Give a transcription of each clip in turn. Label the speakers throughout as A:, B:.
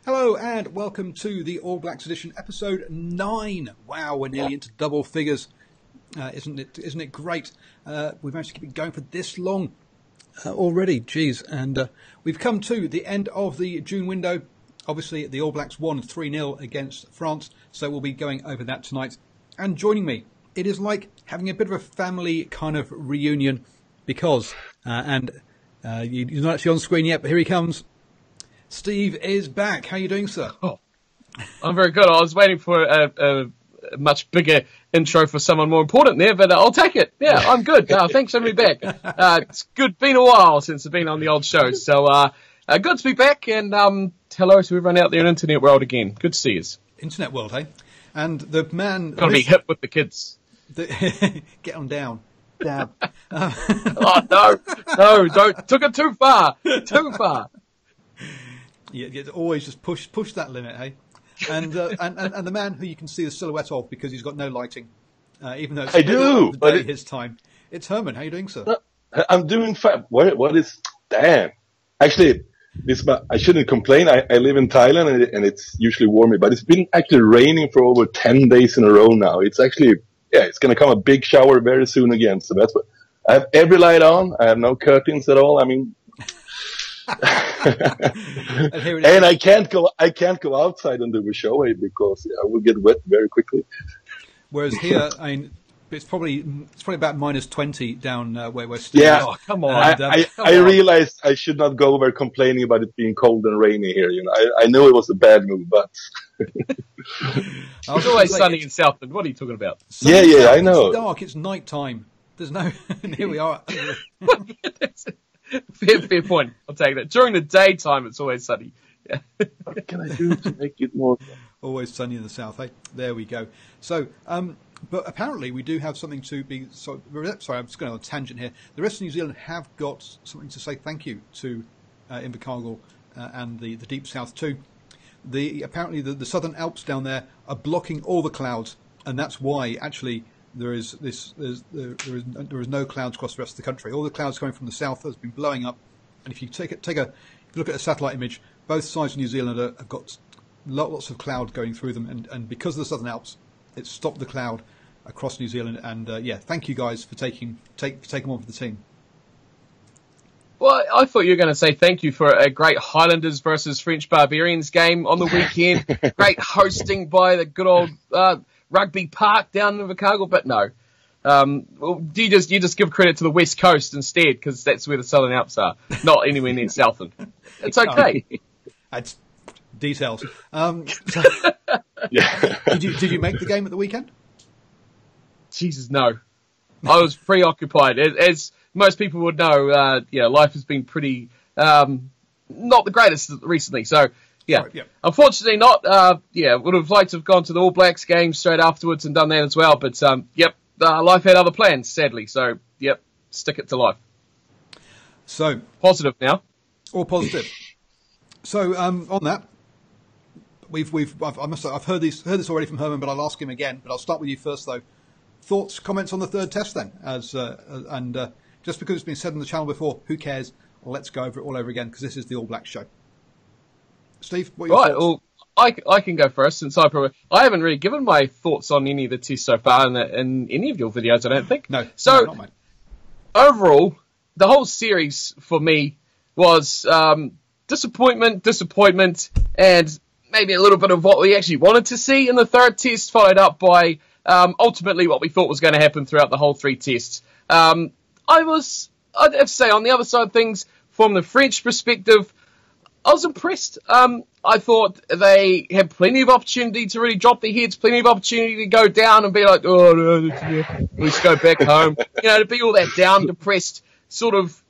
A: Hello and welcome to the All Blacks Edition episode 9. Wow, we're nearly into double figures. Isn't it great? We've managed to keep it going for this long already. Geez, and we've come to the end of the June window. Obviously, the All Blacks won 3-0 against France, so we'll be going over that tonight. And joining me, it is like having a bit of a family kind of reunion because, he's not actually on screen yet, but here he comes. Steve is back. How are you doing, sir? Oh,
B: I'm very good. I was waiting for a much bigger intro for someone more important there, but I'll take it. Yeah, I'm good. Thanks for having me back. It's good. Been a while since I've been on the old show, so good to be back. And hello to everyone out there in internet world again. Good to see you.
A: Internet world, hey? And the man
B: got to be hip with the kids.
A: Get on down. Dab.
B: Oh no! Don't took it too far. Too far.
A: Yeah, always just push that limit, hey? And the man who you can see the silhouette of because he's got no lighting, even though it's his time. It's Herman. How are you doing, sir?
C: I'm doing fine. What is... Damn. Actually, I shouldn't complain. I live in Thailand and it's usually warm, but it's been actually raining for over 10 days in a row now. It's actually, it's going to come a big shower very soon again. So that's what... I have every light on. I have no curtains at all. I mean... and I can't go outside and do a show because I will get wet very quickly.
A: Whereas here, I mean, it's probably about minus 20 down where Steve.
C: Yeah,
A: is.
B: Come on.
C: I realized I should not go over complaining about it being cold and rainy here. You know, I knew it was a bad move, but
B: it's always sunny in Southland. What are you talking about?
C: Yeah, I know.
A: It's dark. It's night time. There's no. And here we are.
B: Fair point. I'll take that. During the daytime, it's always sunny. Yeah.
C: What can I do to make it more?
A: Always sunny in the south. Hey, there we go. So, but apparently we do have something to be. Sorry, I'm just going on a tangent here. The rest of New Zealand have got something to say thank you to Invercargill and the Deep South too. Apparently the Southern Alps down there are blocking all the clouds, and that's why actually. There is no clouds across the rest of the country. All the clouds coming from the south has been blowing up, and if you if you look at a satellite image, both sides of New Zealand have got lots of cloud going through them, and because of the Southern Alps, it's stopped the cloud across New Zealand. And thank you guys for taking one for the team.
B: Well, I thought you were going to say thank you for a great Highlanders versus French Barbarians game on the weekend. Great hosting by the good old. Rugby Park down in Invercargill, but no. You just give credit to the West Coast instead, because that's where the Southern Alps are, not anywhere near Southland. It's okay.
A: That's details.
C: Yeah.
A: Did you make the game at the weekend?
B: Jesus, no. I was preoccupied. As most people would know, life has been pretty not the greatest recently, so... Yeah. Right, unfortunately not. Would have liked to have gone to the All Blacks game straight afterwards and done that as well. But, life had other plans, sadly. So, stick it to life.
A: So.
B: Positive now.
A: All positive. So, on that, I've heard this already from Herman, but I'll ask him again. But I'll start with you first, though. Thoughts, comments on the third test, then? Just because it's been said on the channel before, who cares? Let's go over it all over again, because this is the All Blacks show. Steve, what are your thoughts?
B: Well, I can go first since I haven't really given my thoughts on any of the tests so far in any of your videos, I don't think.
A: No, not mine.
B: Overall, the whole series for me was disappointment, and maybe a little bit of what we actually wanted to see in the third test, followed up by ultimately what we thought was going to happen throughout the whole three tests. I'd have to say, on the other side of things, from the French perspective, I was impressed. I thought they had plenty of opportunity to really drop their heads, plenty of opportunity to go down and be like, oh, no, let's go back home. To be all that down, depressed, sort of,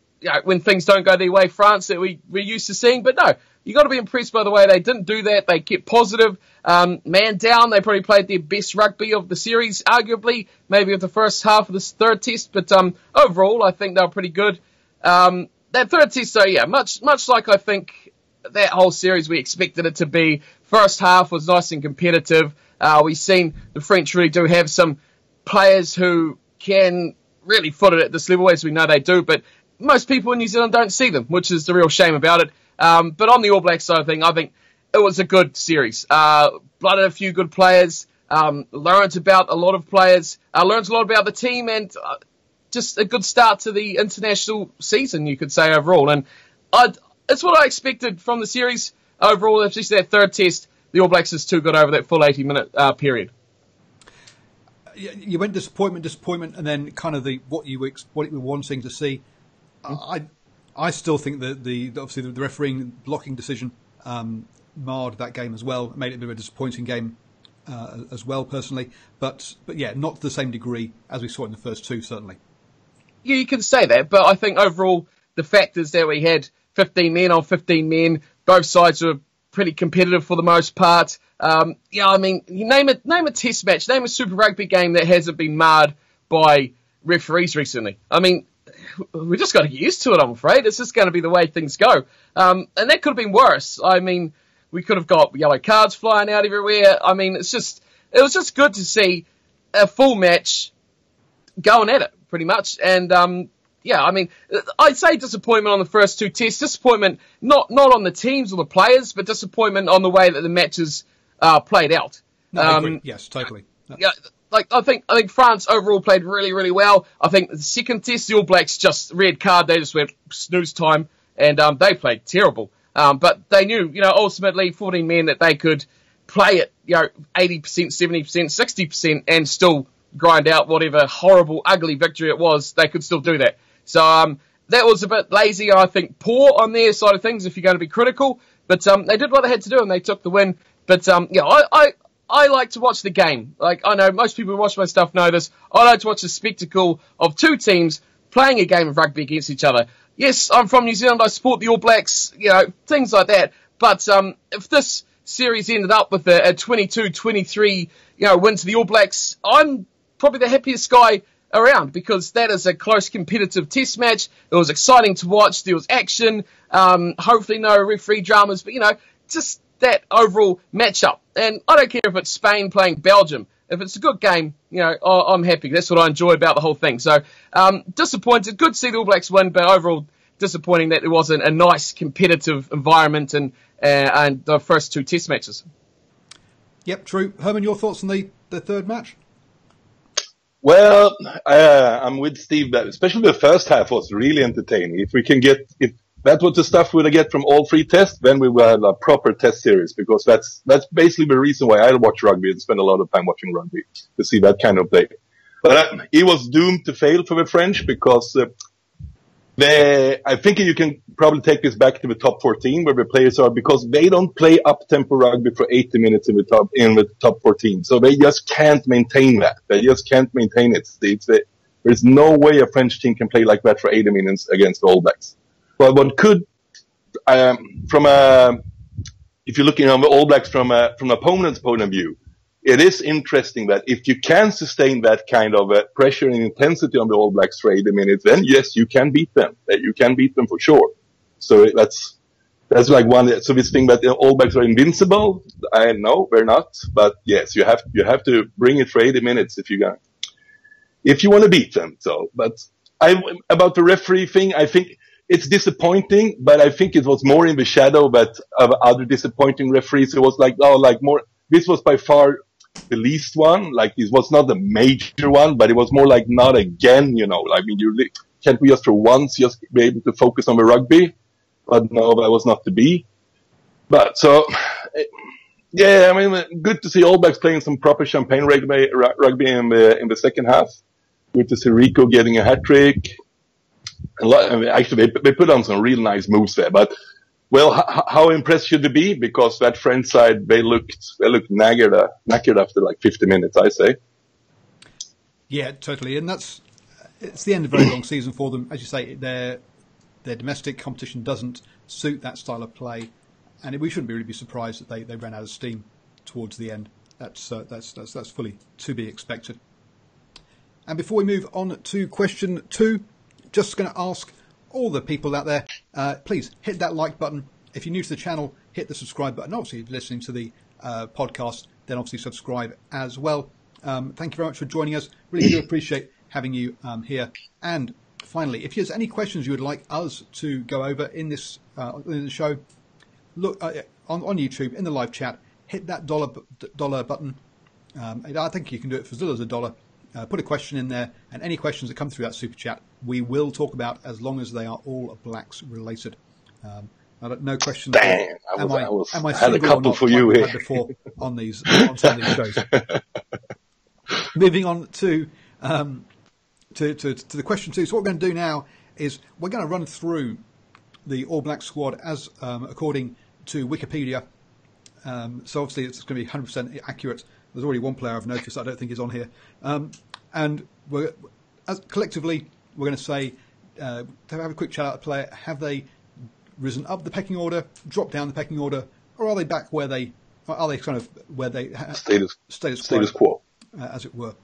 B: when things don't go their way, France that we're used to seeing. But no, you got to be impressed by the way they didn't do that. They kept positive. Man down, they probably played their best rugby of the series, arguably, maybe of the first half of this third test. But overall, I think they were pretty good. That third test, so much like I think that whole series we expected it to be. First half was nice and competitive. We've seen the French really do have some players who can really foot it at this level, as we know they do, but most people in New Zealand don't see them, which is the real shame about it. But on the All Blacks side of thing, I think it was a good series. Blooded a few good players, learned about a lot of players, learned a lot about the team, and just a good start to the international season, you could say, overall. And it's what I expected from the series overall, especially that third test. The All Blacks is too good over that full 80-minute period.
A: You went disappointment, and then kind of what you were wanting to see. I still think that obviously the refereeing blocking decision marred that game as well, made it a bit of a disappointing game as well, personally. But yeah, not to the same degree as we saw in the first two, certainly.
B: Yeah, you can say that, but I think overall the fact is that we had 15 men on 15 men. Both sides were pretty competitive for the most part. Yeah, I mean, you name a test match, name a Super Rugby game that hasn't been marred by referees recently. I mean, we just got to get used to it, I'm afraid. It's just going to be the way things go. And that could have been worse. I mean, we could have got yellow cards flying out everywhere. I mean, it was just good to see a full match going at it, pretty much. And, yeah, I mean, I'd say disappointment on the first two tests. Disappointment not on the teams or the players, but disappointment on the way that the matches played out.
A: No, I agree. Yes, totally.
B: Yeah, like I think France overall played really, really well. I think the second test, the All Blacks just red card. They just went snooze time, and they played terrible. But they knew, ultimately 14 men that they could play it, 80%, 70%, 60%, and still grind out whatever horrible, ugly victory it was. They could still do that. So that was a bit lazy, I think, poor on their side of things, if you're going to be critical. But they did what they had to do, and they took the win. But yeah, I like to watch the game. Like, I know most people who watch my stuff know this. I like to watch the spectacle of two teams playing a game of rugby against each other. Yes, I'm from New Zealand. I support the All Blacks, things like that. But if this series ended up with a 22-23, win to the All Blacks, I'm probably the happiest guy around, because that is a close competitive test match. It was exciting to watch. There was action. Hopefully no referee dramas, but just that overall matchup. And I don't care if it's Spain playing Belgium. If it's a good game, I'm happy. That's what I enjoy about the whole thing. So disappointed. Good to see the All Blacks win, but overall disappointing that there wasn't a nice competitive environment and the first two test matches.
A: Yep, true. Herman, your thoughts on the third match?
C: Well, I'm with Steve, but especially the first half was really entertaining. If that was the stuff we'd get from all three tests, then we will have a proper test series, because that's basically the reason why I watch rugby and spend a lot of time watching rugby, to see that kind of play. But it was doomed to fail for the French, because I think you can probably take this back to the top 14 where the players are, because they don't play up-tempo rugby for 80 minutes in the top 14. So they just can't maintain that. They just can't maintain it. There's no way a French team can play like that for 80 minutes against the All Blacks. But one could, if you're looking on the All Blacks from an opponent's point of view, it is interesting that if you can sustain that kind of pressure and intensity on the All Blacks for 80 minutes, then yes, you can beat them. You can beat them for sure. So that's like one. So this thing that the All Blacks are invincible, I know they're not, but yes, you have to bring it for 80 minutes if you want to beat them. So, but about the referee thing, I think it's disappointing, but I think it was more in the shadow of other disappointing referees. It was more. This was by far the least one. Like, this was not a major one, but it was more like not again, can't we just for once just be able to focus on the rugby? But no, that was not to be. But so, yeah, I mean, good to see All Blacks playing some proper champagne rugby in the second half. Good to see Rico getting a hat trick. Actually, they put on some real nice moves there, but well, how impressed should they be? Because that French side, they looked knackered after like 50 minutes, I say.
A: Yeah, totally. And it's the end of a very long season for them. As you say, their domestic competition doesn't suit that style of play. And we shouldn't really be surprised that they ran out of steam towards the end. That's fully to be expected. And before we move on to question 2, just going to ask all the people out there, please hit that like button. If you're new to the channel, hit the subscribe button. Obviously, if you're listening to the podcast, then obviously subscribe as well. Thank you very much for joining us. Really do appreciate having you here. And finally, if there's any questions you would like us to go over in this show, look on YouTube in the live chat. Hit that dollar button. I think you can do it for as little as $1. Put a question in there, and any questions that come through that super chat, we will talk about as long as they are all Blacks related. No questions.
C: Damn, I had a couple for you here
A: before on some of these shows. Moving on to the question 2. So what we're going to do now is we're going to run through the All Black squad as according to Wikipedia. So obviously it's going to be 100% accurate. There's already one player I've noticed I don't think is on here. And collectively, we're going to say, to have a quick chat out of the player, have they risen up the pecking order, dropped down the pecking order, or are they back where they, are they kind of where they,
C: status quo,
A: as it were.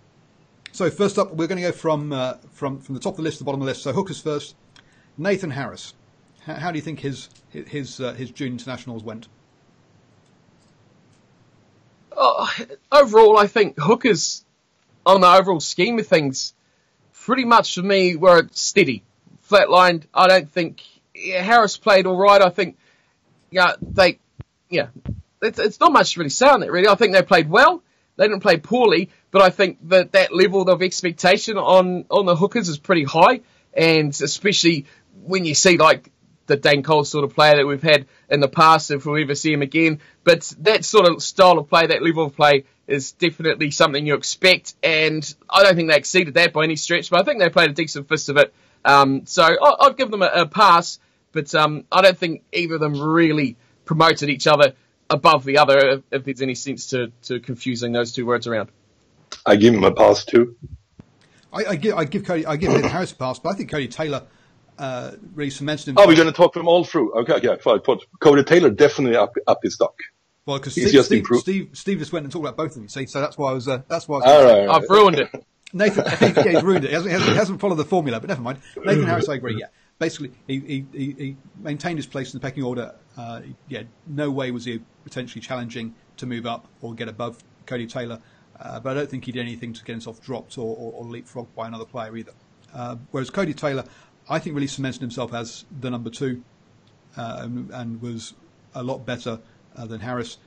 A: So first up, we're going to go from the top of the list to the bottom of the list. So hookers first. Nathan Harris. How do you think his June internationals went?
B: Overall, I think hookers, on the overall scheme of things, pretty much for me were steady, flatlined. I don't think Harris played all right. I think it's not much to really say on it. Really, I think they played well. They didn't play poorly, but I think that level of expectation on the hookers is pretty high, and especially when you see like the Dane Cole sort of player that we've had in the past, if we ever see him again. But that sort of style of play, that level of play, is definitely something you expect, and I don't think they exceeded that by any stretch, but I think they played a decent fist of it. So I'd give them a pass, but I don't think either of them really promoted each other above the other, if there's any sense to confusing those two words around.
C: I give him a pass too.
A: I give Nathan Harris a pass, but I think Cody Taylor really cemented himself.
C: Oh, we're going to talk them all through. Okay, fine. Cody Taylor definitely up his stock.
A: Well, because Steve just went and talked about both of them. See, so that's why I was. All
C: right.
B: I've ruined it.
A: Nathan, he's ruined it. He hasn't followed the formula, but never mind. Nathan Harris, I agree. Yeah, basically, he maintained his place in the pecking order. No way was he potentially challenging to move up or get above Cody Taylor. But I don't think he did anything to get himself dropped or leapfrogged by another player either. Whereas Cody Taylor, I think, really cemented himself as the number 2 and was a lot better than Harris.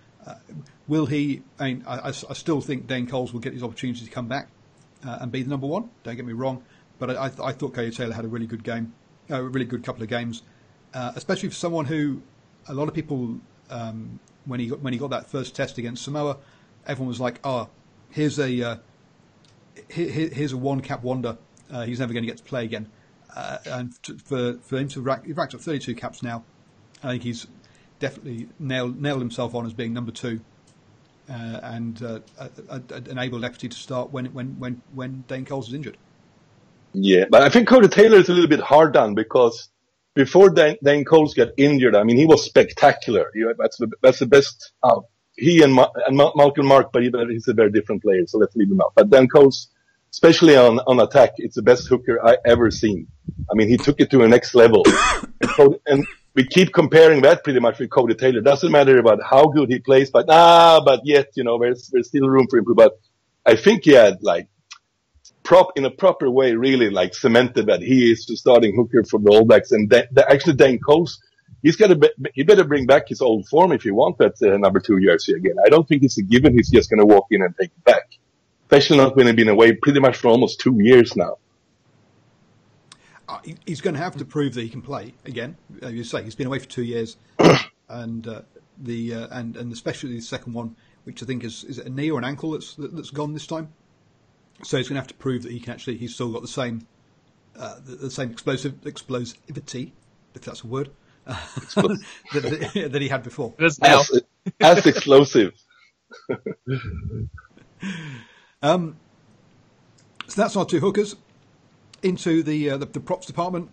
A: Will he? I mean, I still think Dane Coles will get his opportunity to come back and be the number 1. Don't get me wrong, but I thought Cody Taylor had a really good game, a really good couple of games, especially for someone who a lot of people when he got that first test against Samoa, everyone was like, "Oh, here's a one-cap wonder. He's never going to get to play again." And for him to racked up 32 caps now, I think he's definitely nailed himself on as being number 2 and an able deputy to start when Dane Coles is injured.
C: Yeah, but I think Cody Taylor is a little bit hard done because before Dane Coles got injured, I mean, he was spectacular. That's the best. He and Malcolm Mark, but he's a very different player, so let's leave him out. But Dane Coles, especially on attack, it's the best hooker I ever seen. I mean, he took it to a next level. And we keep comparing that pretty much with Cody Taylor. Doesn't matter about how good he plays, but yet, there's still room for improvement. But I think he had in a proper way, really cemented that he is the starting hooker for the All Blacks. And actually Dane Coles, he better bring back his old form if he wants that number 2 jersey again. I don't think it's a given he's just going to walk in and take it back. Especially not when he's been away pretty much for almost 2 years now.
A: He's going to have to prove that he can play again. As you say, he's been away for 2 years, and especially the second one, which I think is it a knee or an ankle that's gone this time. So he's going to have to prove that he can actually. He's still got the same explosivity, if that's a word, that he had before.
B: It is now.
C: As explosive.
A: So that's our 2 hookers. Into the props department.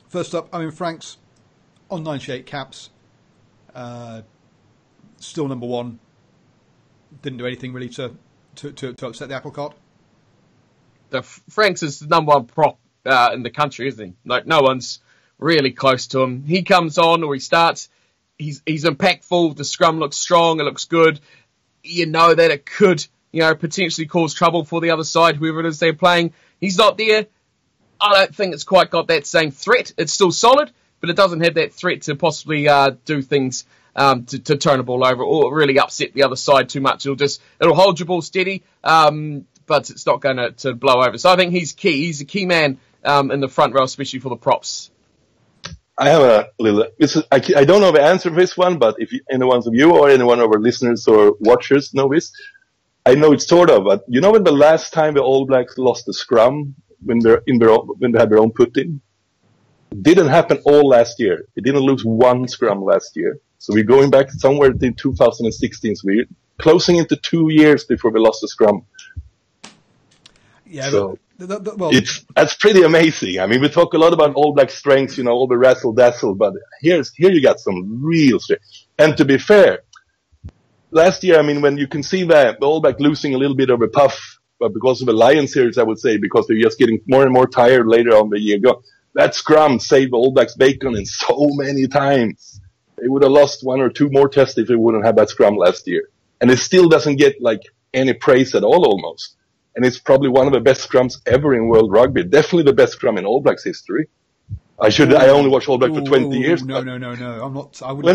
A: First up, Owen Franks on 98 caps. Still number 1. Didn't do anything really to upset the apple cart.
B: Franks is the number 1 prop in the country, isn't he? No one's really close to him. He comes on or he starts. He's impactful. The scrum looks strong. It looks good. You know that it could potentially cause trouble for the other side, whoever it is they're playing. He's not there. I don't think it's quite got that same threat. It's still solid, but it doesn't have that threat to possibly do things to turn the ball over or really upset the other side too much. It'll hold your ball steady, but it's not going to blow over. So I think he's key. He's a key man in the front row, especially for the props.
C: I have a little. I don't know the answer for this one, but if any one of you or any one of our listeners or watchers know this, I know it's sort of. But you know when the last time the All Blacks lost the scrum when they had their own put-in, it didn't happen all last year. They didn't lose one scrum last year. So we're going back somewhere in 2016. So we're closing into 2 years before we lost the scrum.
A: Yeah,
C: so
A: well,
C: that's pretty amazing. I mean, we talk a lot about All Black strengths, all the razzle dazzle, but here you got some real strength. And to be fair, last year, I mean, when you can see that the All Black losing a little bit of a puff, but because of the Lion series, I would say, because they're just getting more and more tired later on the year ago, that scrum saved the All Blacks bacon in so many times. They would have lost one or two more tests if they wouldn't have that scrum last year. And it still doesn't get any praise at all almost. And it's probably one of the best scrums ever in world rugby. Definitely the best scrum in All Blacks history. I only watched All Black for 20 years.
A: No. I'm not. I would.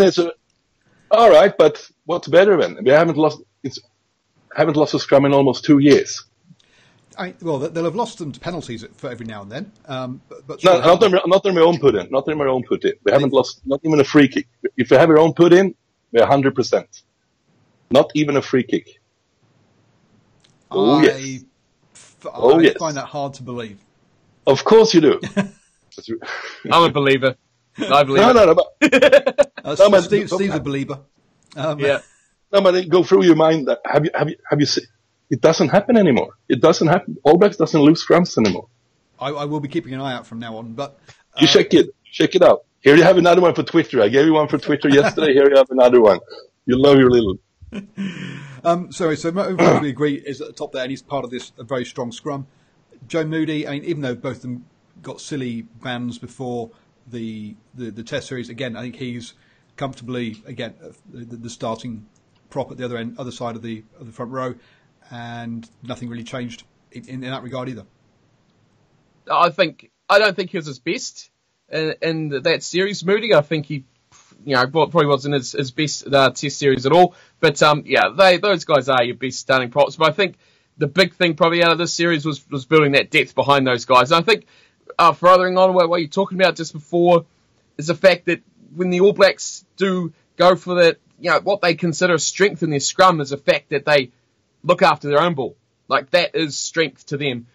C: All right, but what's better then? We haven't lost a scrum in almost 2 years.
A: Well, they'll have lost them to penalties for every now and then. But
C: no, not in my own put-in. Not in my own put-in. We haven't lost, not even a free kick. If we have our own put-in, we're 100%. Not even a free kick.
A: I find that hard to believe.
C: Of course you do.
B: I'm a believer. I believe
C: No,
A: Steve's a believer.
B: Yeah.
C: No, but go through your mind that have you seen? It doesn't happen anymore. It doesn't happen. All Blacks doesn't lose scrums anymore.
A: I will be keeping an eye out from now on. But
C: you check it out. Here you have another one for Twitter. I gave you one for Twitter yesterday. Here you have another one. You'll love your little.
A: So we agree is at the top there, and he's part of this a very strong scrum. Joe Moody. I mean, even though both of them got silly bans before the Test series, again, I think he's comfortably the starting prop at the other side of the front row. And nothing really changed in that regard either.
B: I don't think he was his best in that series, Moody. I think he, probably wasn't his best Test series at all. But those guys are your best starting props. But I think the big thing probably out of this series was building that depth behind those guys. And I think furthering on what you're talking about just before is the fact that when the All Blacks do go for that, what they consider a strength in their scrum is the fact that they look after their own ball. Like, that is strength to them.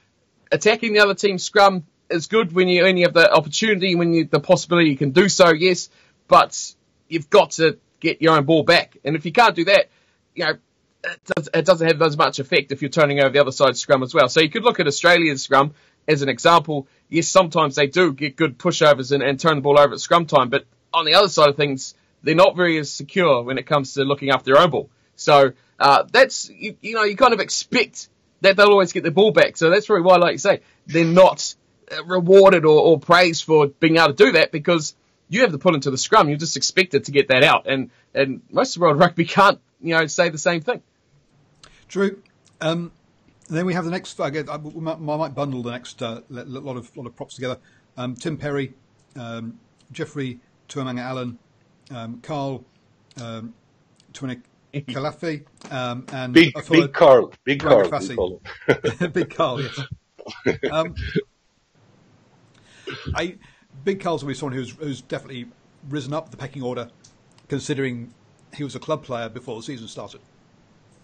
B: Attacking the other team's scrum is good when you only have the opportunity, when the possibility you can do so, yes, but you've got to get your own ball back. And if you can't do that, it doesn't have as much effect if you're turning over the other side's scrum as well. So you could look at Australia's scrum as an example. Yes, sometimes they do get good pushovers and turn the ball over at scrum time, but on the other side of things, they're not very as secure when it comes to looking after their own ball. So that's, you kind of expect that they'll always get their ball back. So that's really why, like you say, they're not rewarded or praised for being able to do that, because you have to put into the scrum. You're just expected to get that out. And most of world rugby can't, say the same thing.
A: True. Then we have the next, I might bundle the next lot of props together. Tim Perry, Jeffrey Tuamanga-Allen, Carl Twinik Kalafi, and
C: Big Carl.
A: Big Carl, yes. Big Carl's going to be someone who's definitely risen up the pecking order, considering he was a club player before the season started.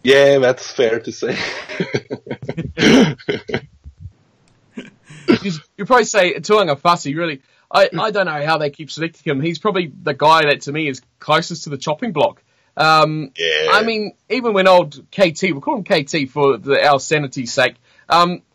C: Yeah, that's fair to say.
B: You probably say Tuamanga-Fasi, really. I don't know how they keep selecting him. He's probably the guy that to me is closest to the chopping block. I mean, even when old KT, we'll call him KT for our sanity's sake,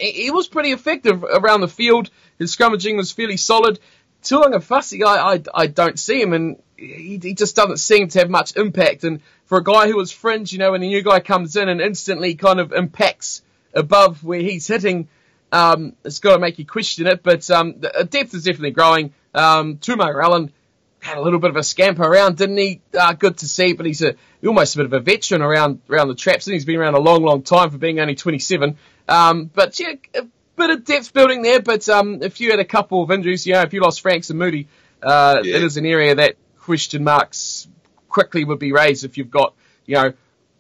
B: he was pretty effective around the field. His scrummaging was fairly solid. Tuamanga-Fasi, I don't see him, and he just doesn't seem to have much impact. And for a guy who was fringe, when a new guy comes in and instantly kind of impacts above where he's hitting, it's got to make you question it. But the depth is definitely growing. Tuamanga-Allen had a little bit of a scamper around, didn't he? Good to see, but he's almost a bit of a veteran around the traps, and he's been around a long, long time for being only 27. But yeah, a bit of depth building there, but if you had a couple of injuries, if you lost Franks and Moody, It is an area that question marks quickly would be raised if you've got,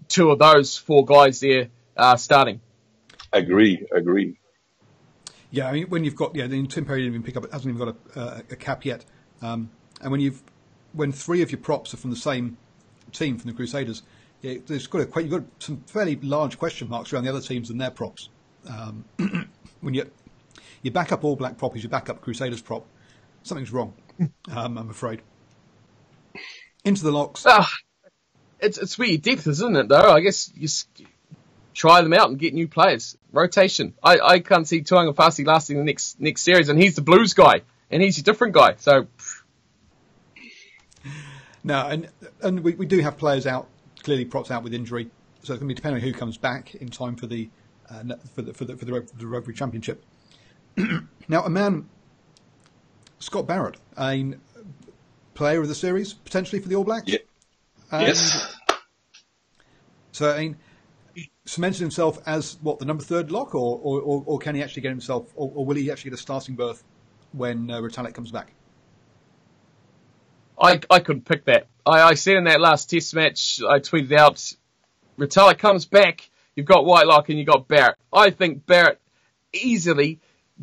B: two of those four guys there starting.
C: Agree.
A: Yeah, I mean, when you've got, the Tim Perry didn't even pick up, hasn't even got a cap yet. And when three of your props are from the same team, from the Crusaders, you've got some fairly large question marks around the other teams and their props. When you back up All Black prop as you back up Crusaders prop, something's wrong, I'm afraid. Into the locks.
B: It's where your depth is, isn't it, though? I guess you try them out and get new players. Rotation. I can't see Tuangafasi lasting the next series, and he's the Blues guy, and he's a different guy. So
A: no, and we do have players out, clearly props out with injury, so it's going to be depending on who comes back in time for the Rugby Championship. Now, a man, Scott Barrett, a player of the series potentially for the All Blacks.
C: Yeah. Yes.
A: So, cemented himself as the number 3 lock, or can he actually get himself, or will he actually get a starting berth when Retallick comes back?
B: I couldn't pick that. I said in that last test match, I tweeted out, Retallick comes back, you've got Whitelock and you've got Barrett. I think Barrett easily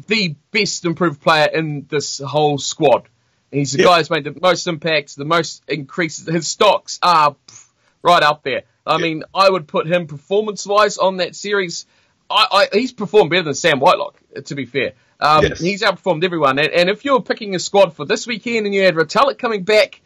B: the best improved player in this whole squad. He's the guy who's made the most impact, the most increases. His stocks are right up there. I mean, I would put him performance-wise on that series. He's performed better than Sam Whitelock, to be fair. He's outperformed everyone. And if you're picking a squad for this weekend and you had Retallick coming back,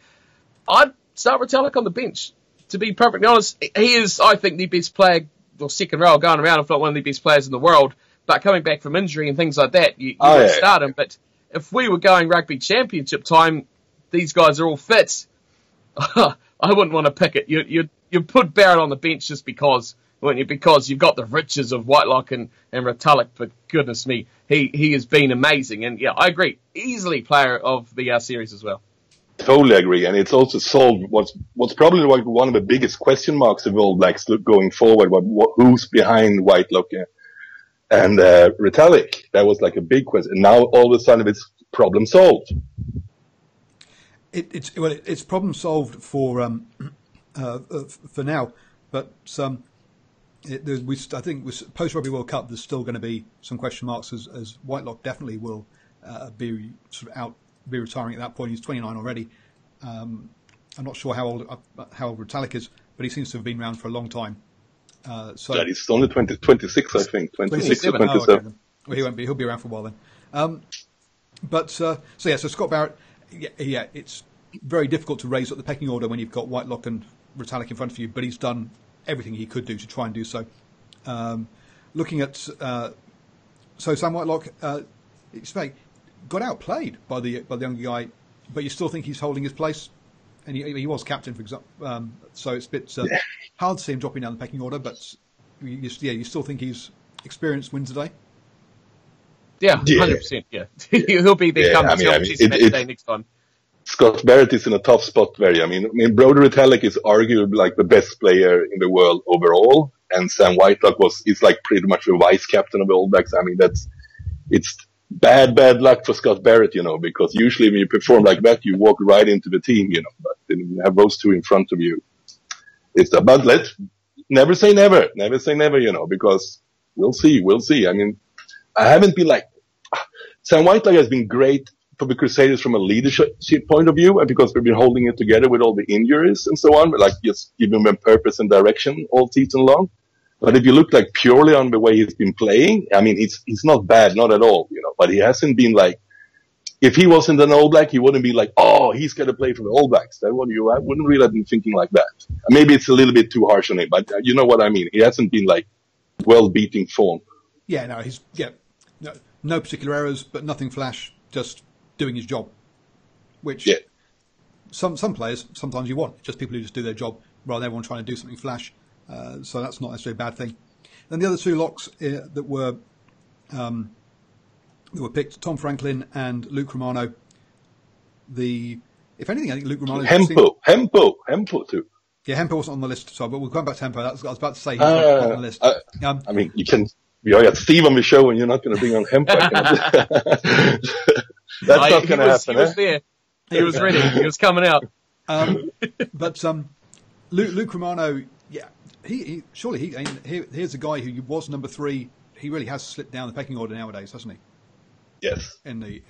B: I'd start Retallick on the bench. To be perfectly honest, he is, I think, the best player, or second row going around, if not one of the best players in the world. But coming back from injury and things like that, you would start him. But if we were going rugby championship time, these guys are all fit. I wouldn't want to pick it. You put Barrett on the bench just because, wouldn't you? Because you've got the riches of Whitelock and Retallick. But goodness me, he has been amazing. And yeah, I agree. Easily player of the series as well.
C: Totally agree. And it's also solved what's probably one of the biggest question marks of All Blacks going forward. Who's behind Whitelock and Retallick? That was like a big question. And now all of a sudden it's problem solved.
A: It's problem solved for now, but I think with post Rugby World Cup there's still going to be some question marks as Whitelock definitely will be retiring at that point. He's 29 already. I'm not sure how old Retallick is, but he seems to have been around for a long time.
C: He's only 26, I think. 26 or 27.
A: Okay. Well, he won't be. He'll be around for a while then. So Scott Barrett, it's very difficult to raise up the pecking order when you've got Whitelock and Retallick in front of you, but he's done everything he could do to try and do so. Looking at Sam Whitelock, got outplayed by the younger guy, but you still think he's holding his place, and he was captain, for example. So it's a bit hard to see him dropping down the pecking order, but you still think he's experienced wins today.
B: Yeah, 100%. Yeah, he'll be there. Next time.
C: Scott Barrett is in a tough spot there. I mean, Brodie Retallick is arguably like the best player in the world overall, and Sam Whitelock is like pretty much the vice captain of the All Blacks. I mean, it's bad luck for Scott Barrett, because usually when you perform like that, you walk right into the team, but then you have those two in front of you. But let's never say never, because we'll see. I mean, I haven't been like, Sam Whitelock has been great for the Crusaders from a leadership point of view, and because we've been holding it together with all the injuries and so on, but like just giving them purpose and direction all season long. But if you look like purely on the way he's been playing, I mean, he's not bad, not at all, but he hasn't been like, if he wasn't an All Black, he wouldn't be like, oh, he's going to play for the All Blacks. I wouldn't really have been thinking like that. Maybe it's a little bit too harsh on him, but you know what I mean. He hasn't been like well-beating form.
A: Yeah, no, no particular errors, but nothing flash, just doing his job, which some players, sometimes you want, just people who just do their job rather than everyone trying to do something flash. So that's not necessarily a bad thing. Then the other two locks that were picked, Tom Franklin and Luke Romano. If anything, I think Luke Romano... Hempo too. Yeah, Hempo wasn't on the list, but we'll come back to Hempo. I was about to say he's not on the list.
C: I mean, we got Steve on the show and you're not going to bring on Hempo. That's not going to happen.
B: He was there. He was ready. He was coming out.
A: But Luke Romano, yeah, here's a guy who was number 3. He really has slipped down the pecking order nowadays, hasn't he?
C: Yes.
A: In the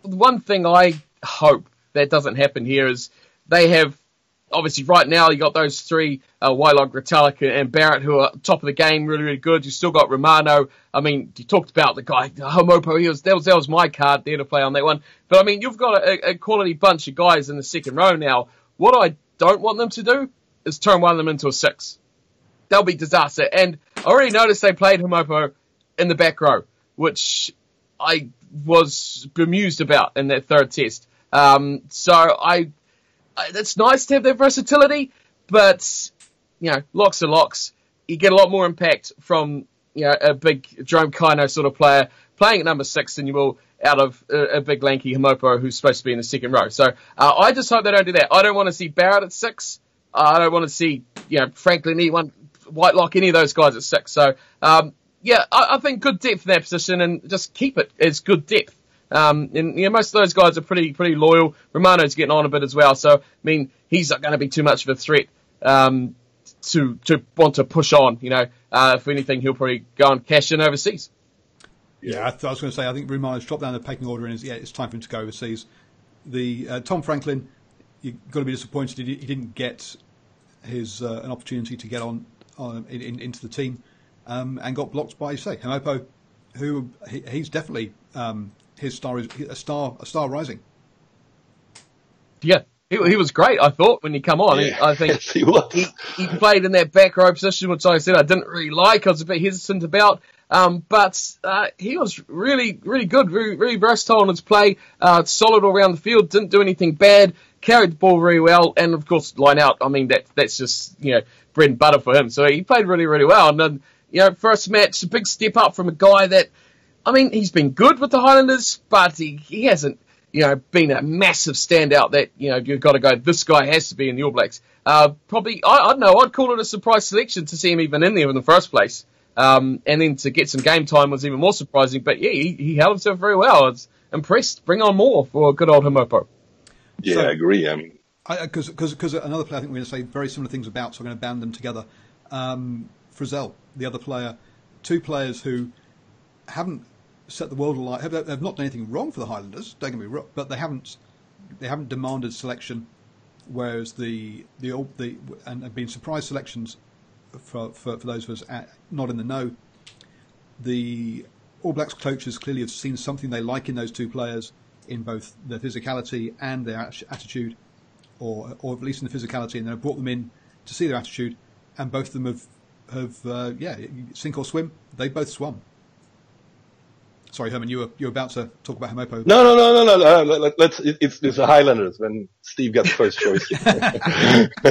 B: one thing I hope that doesn't happen here is they have, obviously right now you got those 3, Whitelock, Retallick and Barrett, who are top of the game, really, really good. You still got Romano. I mean, you talked about the guy, Homopo, that was my card there to play on that one. But I mean, you've got a quality bunch of guys in the second row now. What I don't want them to do is turn one of them into a 6. That'll be disaster. And I already noticed they played Homopo in the back row, which I was bemused about in that third test. So it's nice to have that versatility, but, locks are locks. You get a lot more impact from, a big Jerome Kaino sort of player playing at number 6 than you will out of a big lanky Homopo who's supposed to be in the second row. So I just hope they don't do that. I don't want to see Barrett at 6. I don't want to see, Franklin, anyone, Whitelock, any of those guys at 6. So, I think good depth in that position, and just keep it as good depth. And most of those guys are pretty loyal. Romano's getting on a bit as well, so I mean he's not going to be too much of a threat to want to push on. If anything, he'll probably go and cash in overseas.
A: Yeah, I was going to say I think Romano's dropped down the pecking order, and it's time for him to go overseas. The Tom Franklin, you've got to be disappointed he didn't get his an opportunity to get on into the team, and got blocked by, say, Homopo, who he's definitely. His star is a star rising. Yeah,
B: he was great. I thought when he come on,
C: yeah.
B: I think
C: yes, he was.
B: He played in that back row position, which I said I didn't really like. I was a bit hesitant about, but he was really, really good, very, very versatile in his play. Solid all around the field, didn't do anything bad, carried the ball very well, and of course line out. I mean that's just bread and butter for him. So he played really, really well, and then first match, a big step up from a guy that. I mean, he's been good with the Highlanders, but he hasn't, been a massive standout that, you've got to go, this guy has to be in the All Blacks. Probably, I don't know, I'd call it a surprise selection to see him even in there in the first place. And then to get some game time was even more surprising. But yeah, he held himself very well. I was impressed. Bring on more for good old Homopo.
C: Yeah, I agree.
A: Because another player I think we're going to say very similar things about, so I'm going to band them together. Frizzell, the other player, 2 players who haven't set the world alight. Have not done anything wrong for the Highlanders. Don't get me wrong, but they haven't demanded selection, whereas and have been surprise selections for those of us not in the know. The All Blacks coaches clearly have seen something they like in those 2 players, in both their physicality and their attitude, or at least in the physicality, and they've brought them in to see their attitude, and both of them have sink or swim. They both swum. Sorry, Herman, you were about to talk about Homopo.
C: No. It's the Highlanders when Steve got first choice.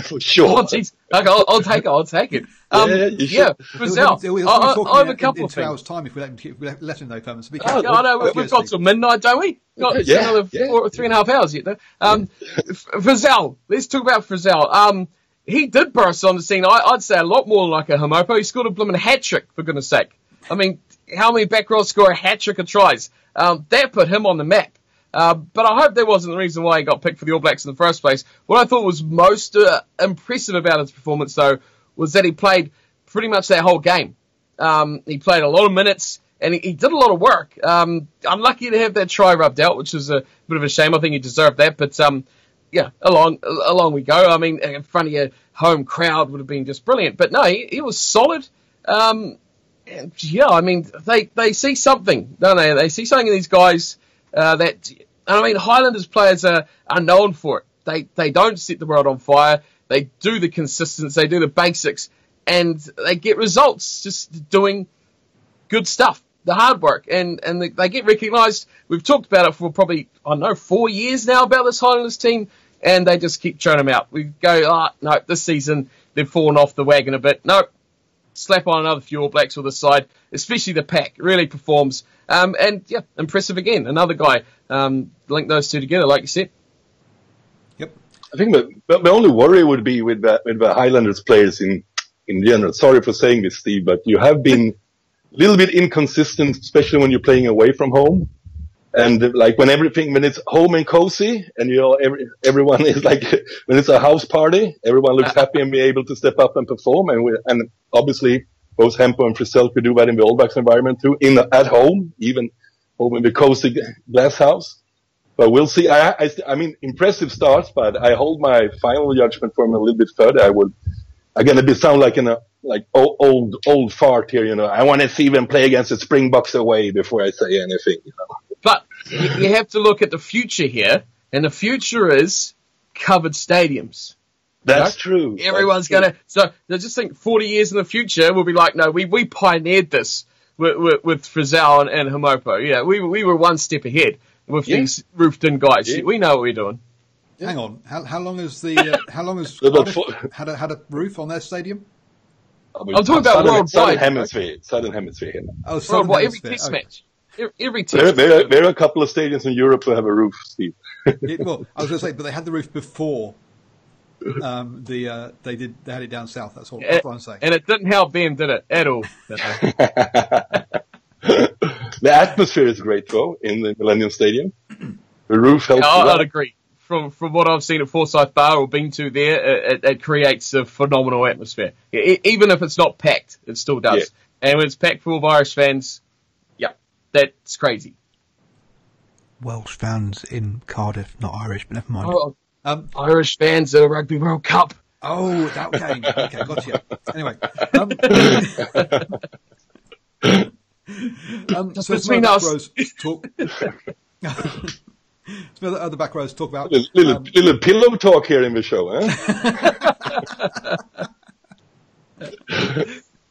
C: For sure.
B: Oh, geez. Okay, I'll take it. Frizzell. I have a couple of things.
A: 2 hours' time if we let him know, Herman. So
B: we've got till midnight, don't we? Got another 3.5 hours yet, though. Frizzell. Let's talk about Frizzell. He did burst on the scene. I'd say a lot more like a Homopo. He scored a blooming hat-trick, for goodness sake. I mean, how many back rows score a hat-trick of tries? That put him on the map. But I hope that wasn't the reason why he got picked for the All Blacks in the first place. What I thought was most impressive about his performance, though, was that he played pretty much that whole game. He played a lot of minutes, and he did a lot of work. I'm lucky to have that try rubbed out, which is a bit of a shame. I think he deserved that. But, along we go. I mean, in front of your home crowd would have been just brilliant. But no, he was solid. I mean, they see something, don't they? They see something in these guys Highlanders players are known for it. They don't set the world on fire. They do the consistency, they do the basics, and they get results just doing good stuff, the hard work, and they get recognised. We've talked about it for probably, 4 years now about this Highlanders team, and they just keep churning them out. We go, no, this season they've fallen off the wagon a bit. No. Slap on another few All Blacks with the side, especially the pack, really performs. Impressive again. Another guy. Link those 2 together, like you said.
C: Yep. I think the only worry would be with the Highlanders players in general. Sorry for saying this, Steve, but you have been a little bit inconsistent, especially when you're playing away from home. And like when it's home and cozy, and everyone is like, when it's a house party, everyone looks happy and be able to step up and perform. And obviously both Hempo and Frisell could do that in the All Blacks environment too, at home, even home in the cozy glass house. But we'll see. I mean, impressive starts, but I hold my final judgment for him a little bit further. I'm going to sound like old fart here, I want to see them play against the Springboks away before I say anything,
B: But you have to look at the future here, and the future is covered stadiums.
C: That's true.
B: Everyone's going to... So I just think 40 years in the future, we'll be like, no, we pioneered this with Frisell and Hamopo. Yeah, we were one step ahead with these roofed-in guys. Yeah. We know what we're doing.
A: Hang on. How long has Cardiff had a roof on their stadium?
B: I'm talking about worldwide.
C: Southern Hemisphere.
A: Oh, Southern
B: Hemisphere.
A: Every
B: test match. Every
C: test. There are a couple of stadiums in Europe that have a roof, Steve.
A: Well, I was going to say, but they had the roof before. They had it down south. That's what I'm saying.
B: And it didn't help them, did it? At all.
C: The atmosphere is great, though, in the Millennium Stadium. The roof helps.
B: I'd agree. From what I've seen at Forsyth Bar or been to there, it creates a phenomenal atmosphere. Even if it's not packed, it still does. Yeah. And when it's packed full of Irish fans, that's crazy.
A: Welsh fans in Cardiff, not Irish, but never mind.
B: Oh, Irish fans at a Rugby World Cup.
A: Oh, that game. Okay, gotcha. Anyway. So
B: between us.
A: Some other back rows talk about...
C: Little pillow talk here in the show,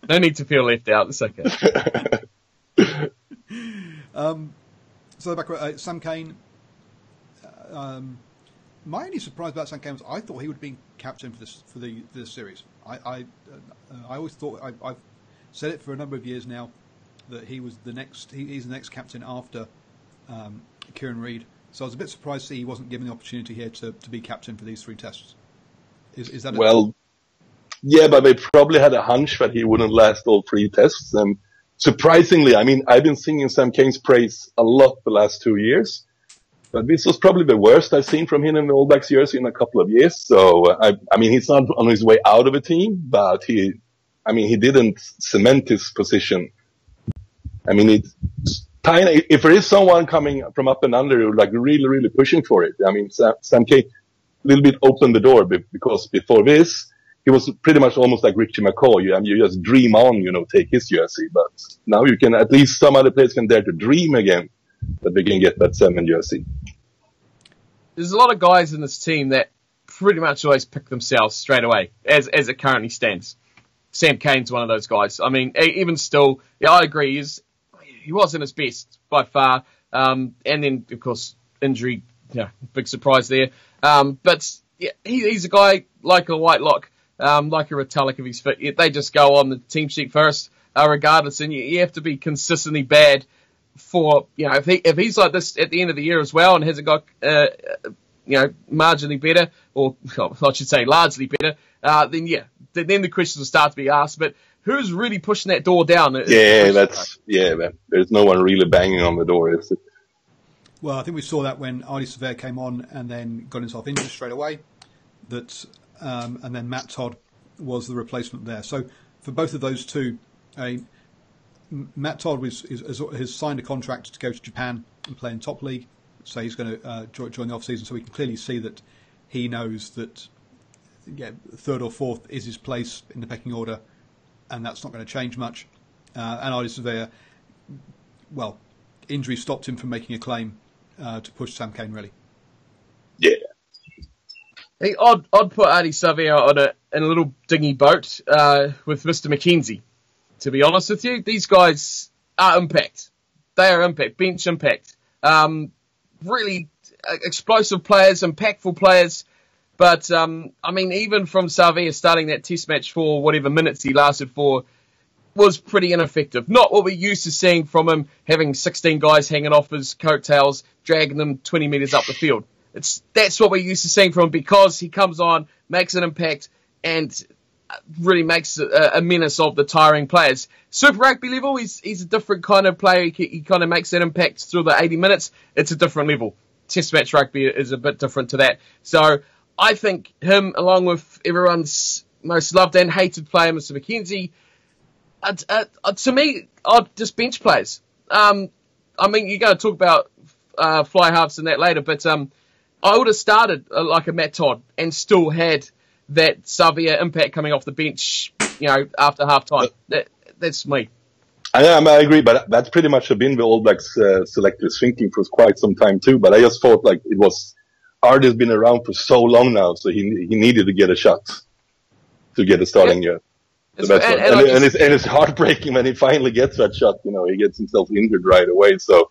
B: No need to feel left out. It's okay.
A: So the back row, Sam Cane... my only surprise about Sam Cane was I thought he would be captain for this series. I always thought... I've said it for a number of years now that he was he's the next captain after Kieran Reid. So I was a bit surprised to see he wasn't given the opportunity here to be captain for these 3 tests. Is that...
C: Well, yeah, but they probably had a hunch that he wouldn't last all 3 tests. And surprisingly, I mean, I've been singing Sam Cane's praise a lot the last 2 years. But this was probably the worst I've seen from him in the All Blacks jersey in a couple of years. So, I mean, he's not on his way out of a team, but he didn't cement his position. I mean, it's tiny. If there is someone coming from up and under who like really, really pushing for it, I mean, Sam Cane a little bit opened the door because before this, he was pretty much almost like Richie McCaw. You just dream on, take his jersey. But now you can, at least some other players can dare to dream again that they can get that 7 jersey.
B: There's a lot of guys in this team that pretty much always pick themselves straight away, as it currently stands. Sam Cane's one of those guys. I mean, even still, I agree, he wasn't his best by far. And then, of course, injury, big surprise there. But yeah, he's a guy like a Whitelock, like a Retallick if he's fit. They just go on the team sheet first, regardless. And you have to be consistently bad for, if he's like this at the end of the year as well and hasn't got, marginally better, or I should say largely better, then the questions will start to be asked. But who's really pushing that door down?
C: There's no one really banging on the door, is it?
A: Well, I think we saw that when Arnie Severe came on and then got himself injured straight away. And then Matt Todd was the replacement there. So for both of those two, Matt Todd has signed a contract to go to Japan and play in top league. So he's going to join the off-season. So we can clearly see that he knows that 3rd or 4th is his place in the pecking order, and that's not going to change much. And Arnie Severe, well, injury stopped him from making a claim to push Sam Cane, really.
C: Yeah.
B: Hey, I'd put Arnie Severe in a little dinghy boat with Mr. McKenzie. To be honest with you, these guys are impact. They are impact, bench impact. Really explosive players, impactful players. But, even from Savia starting that test match for whatever minutes he lasted for was pretty ineffective. Not what we're used to seeing from him, having 16 guys hanging off his coattails, dragging them 20 metres up the field. That's what we're used to seeing from him because he comes on, makes an impact, and really makes a menace of the tiring players. Super Rugby level, he's a different kind of player. He kind of makes that impact through the 80 minutes. It's a different level. Test match rugby is a bit different to that. So I think him, along with everyone's most loved and hated player, Mr. McKenzie, to me, I'd just bench players. I mean, you're going to talk about fly halves and that later, but I would have started like a Matt Todd and still had that Xavier impact coming off the bench, after half time. That's me.
C: I agree, but that's pretty much been the All Blacks selectors thinking for quite some time too. But I just thought like it was Ard has been around for so long now, so he needed to get a shot to get a starting year. So and it's heartbreaking when he finally gets that shot. He gets himself injured right away. So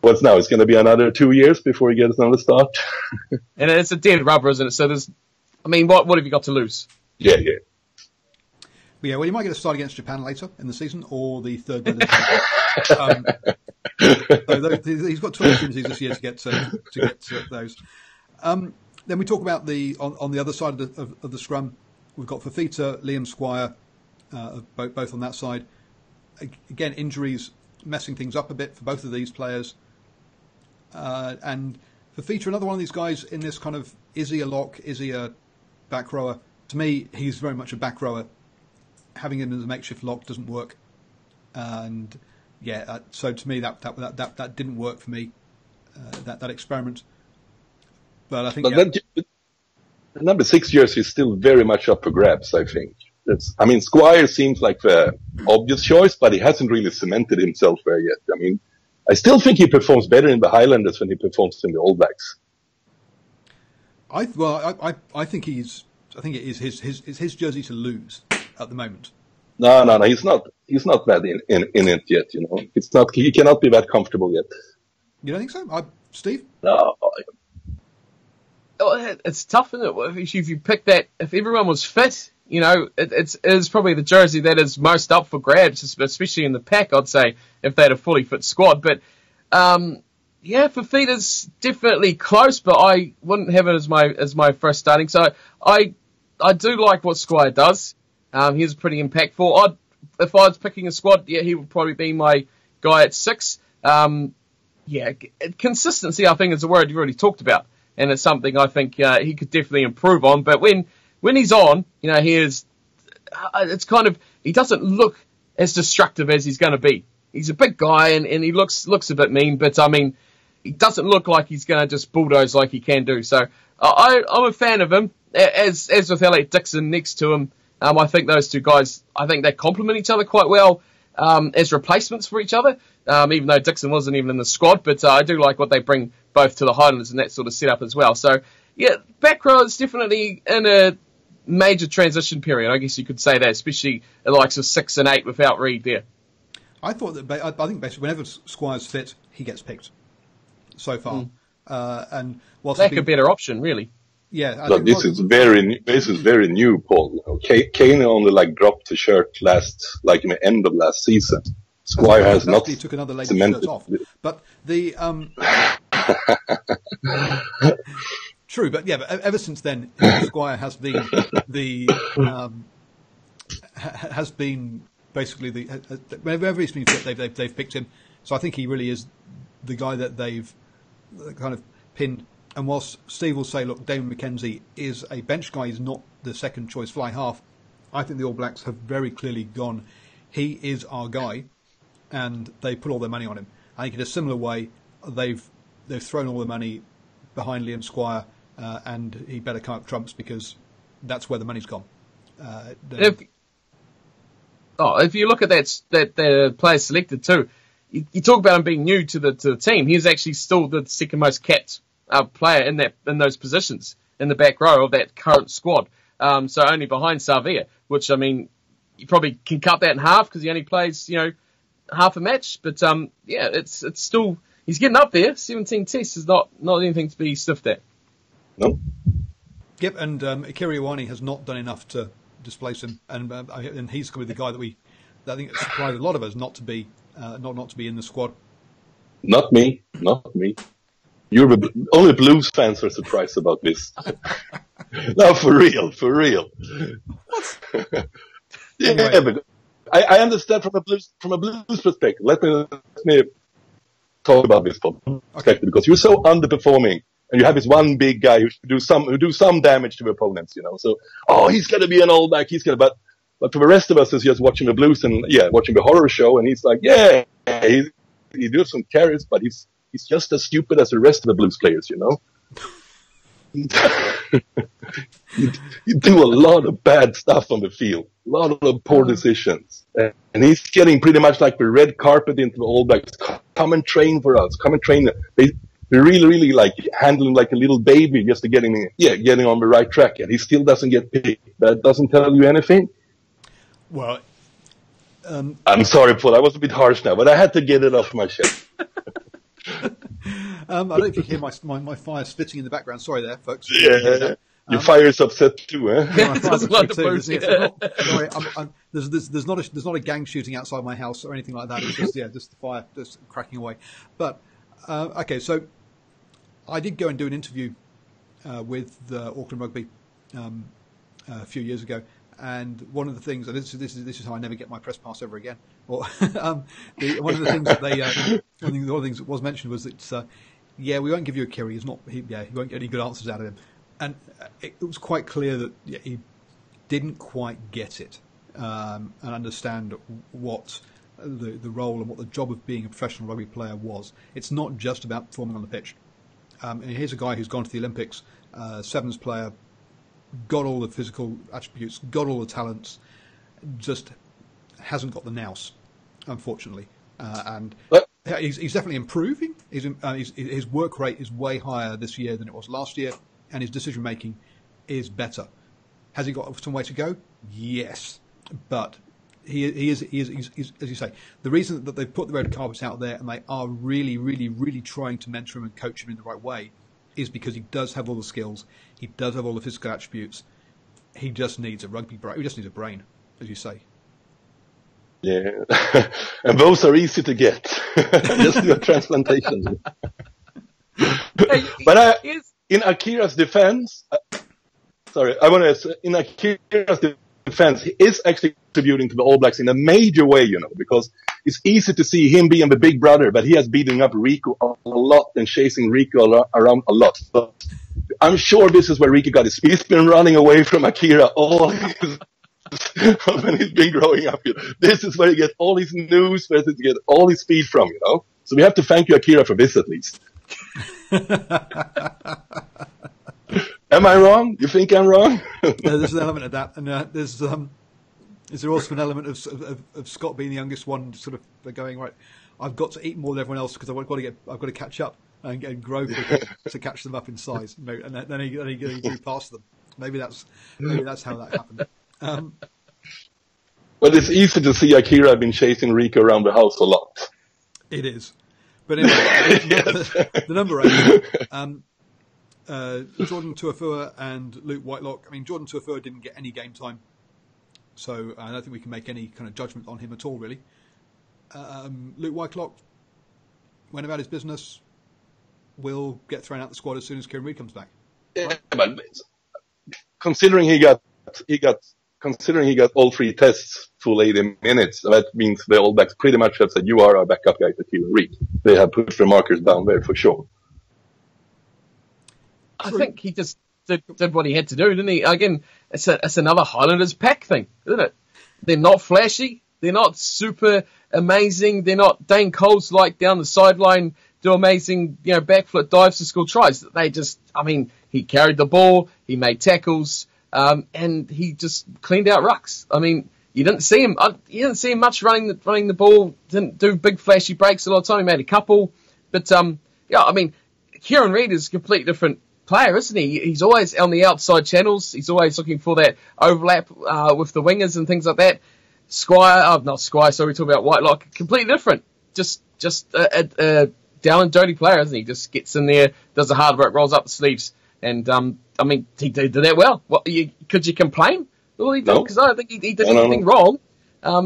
C: what's now? It's going to be another 2 years before he gets another start.
B: And it's a dead rubber, isn't it? So what have you got to lose?
C: Yeah.
A: Yeah, well, you might get a start against Japan later in the season, or the third. He's got 2 opportunities this year to get to those. Then we talk about on the other side of the scrum. We've got Fafita, Liam Squire, both on that side. Again, injuries messing things up a bit for both of these players. And Fafita, another one of these guys in this kind of, is he a lock? Is he a back rower? To me, he's very much a back rower. Having him as a makeshift lock doesn't work. And so to me, that didn't work for me. That experiment. But I think
C: the number 6 years is still very much up for grabs. I think Squire seems like the obvious choice, but he hasn't really cemented himself there yet. I mean, I still think he performs better in the Highlanders than he performs in the All Blacks.
A: I think it is his jersey to lose at the moment.
C: No, he's not that in it yet. It's not. He cannot be that comfortable yet.
A: You don't think so, Steve?
C: No.
B: It's tough, isn't it? If you pick that, if everyone was fit, it's probably the jersey that is most up for grabs, especially in the pack, I'd say, if they had a fully fit squad. But, Fafita's definitely close, but I wouldn't have it as my first starting. So I do like what Squire does. He's pretty impactful. If I was picking a squad, he would probably be my guy at 6. Consistency, I think, is a word you've already talked about. And it's something I think he could definitely improve on. But when he's on, he doesn't look as destructive as he's going to be. He's a big guy and he looks a bit mean, but I mean, he doesn't look like he's going to just bulldoze like he can do. So I'm a fan of him. As with Elliot Dixon next to him, I think those two guys, they complement each other quite well as replacements for each other. Even though Dixon wasn't even in the squad, but I do like what they bring both to the Highlanders and that sort of setup as well. So, back row is definitely in a major transition period, I guess you could say that, especially the likes of 6 and 8 without Reid there.
A: I think basically whenever Squire's fit, he gets picked so far. And whilst
B: a better option, really.
A: Yeah,
C: this is very new, Paul. Kane only dropped the shirt in the end of last season. Squire has not. He took another lady's shirt off, but the true, but ever since then, Squire has been has been basically whenever he's been fit, they've picked him. So I think he really is the guy that they've kind of pinned. And whilst Steve will say, look, Damon McKenzie is a bench guy, he's not the second choice fly half, I think the All Blacks have very clearly gone, he is our guy, and they put all their money on him. I think in a similar way, they've thrown all their money behind Liam Squire, and he better come up trumps because that's where the money's gone.
B: If you look at that the players selected too, you talk about him being new to the team. He's actually still the second most capped player in those positions in the back row of that current squad. So only behind Xavier, which I mean, you probably can cut that in half because he only plays half a match. But it's still, he's getting up there. 17 tests is not anything to be sniffed at.
C: No.
A: Yep, and Akira Iwani has not done enough to displace him, and he's going to be the guy that I think surprised a lot of us not to be in the squad.
C: Not me. Only Blues fans are surprised about this. No, for real. Yeah,
A: Anyway.
C: but I understand from a blues perspective. Let me talk about this from perspective, because you're so underperforming, and you have this one big guy who do some damage to opponents, you know. So, he's gonna be an All Black. But for the rest of us, is just watching the blues and watching the horror show, and he's like, he does some carries, but he's just as stupid as the rest of the blues players, you know. You do a lot of bad stuff on the field, a lot of poor decisions, and he's getting pretty much like the red carpet into the All Blacks. Come and train for us. Come and train. They really like handling like a little baby just to getting on the right track, and he still doesn't get picked. That doesn't tell you anything.
A: Well,
C: I'm sorry, Paul. I was a bit harsh now, but I had to get it off my chest.
A: I don't know if you hear my fire spitting in the background. Sorry there, folks.
C: Yeah, your fire's upset too, eh?
A: Yeah, my fire's
B: Doesn't
A: upset
B: want
A: too.
B: to
A: Sorry, there's not a gang shooting outside my house or anything like that. It's just the fire just cracking away. But okay, so I did go and do an interview with Auckland Rugby a few years ago. And one of the things, and this is how I never get my press pass ever again. Or one of the things that one of the things that was mentioned was that we won't give you a Kiri. He won't get any good answers out of him. And it was quite clear that he didn't quite get it and understand what the role and what the job of being a professional rugby player was. It's not just about performing on the pitch. And here's a guy who's gone to the Olympics, sevens player, got all the physical attributes, got all the talents, just hasn't got the nous, unfortunately. And he's definitely improving. His work rate is way higher this year than it was last year, and his decision making is better. Has he got some way to go? Yes, but he is, as you say, the reason that they've put the red carpets out there and they are really trying to mentor him and coach him in the right way is because he does have all the skills, he does have all the physical attributes. He just needs a rugby brain. He just needs a brain, as you say.
C: Yeah, and those are easy to get. Just do a transplantation. But in Akira's defense, in Akira's defense, he is actually contributing to the All Blacks in a major way, you know, because it's easy to see him being the big brother, but he has beaten up Rico a lot and chasing Rico around a lot. So I'm sure this is where Rico got his. He's been running away from Akira all when he's been growing up. You know. This is where he gets all his news, where he gets all his speed from, you know. So we have to thank you, Akira, for this at least. Am I wrong? You think I'm wrong?
A: There's an element of that, and is there also an element of Scott being the youngest one, sort of going, right, I've got to eat more than everyone else because I've got to catch up and grow to catch them up in size, and then he grew past them. Maybe that's how that happened.
C: Well, it's easy to see Akira been chasing Rico around the house a lot.
A: It is, but anyway, the number 8. Jordan Tuafua and Luke Whitelock. I mean, Jordan Tuafua didn't get any game time, so I don't think we can make any kind of judgment on him at all, really. Luke Whitelock went about his business. Will get thrown out the squad as soon as Kieran Reid comes back.
C: Yeah, right? But considering he got all 3 tests full 80 minutes, that means the All Blacks pretty much have said, you are our backup guy for Kieran Reid. They have put the markers down there for sure.
B: I think he just did what he had to do, didn't he? Again, it's another Highlanders pack thing, isn't it? They're not flashy. They're not super amazing. They're not Dane Coles like down the sideline, do amazing, backflip dives to score tries. They just, he carried the ball, he made tackles, and he just cleaned out rucks. You didn't see him. Much running the ball. Didn't do big flashy breaks a lot of time. He made a couple, but Kieran Reid is a completely different player, isn't he? He's always on the outside channels. He's always looking for that overlap with the wingers and things like that. Not Squire. So we're talking about Whitelock. Completely different. Just a down and dirty player, isn't he? Just gets in there, does the hard work, rolls up the sleeves, and he did that well. Could you complain? Well, he did, because I don't think he did anything wrong.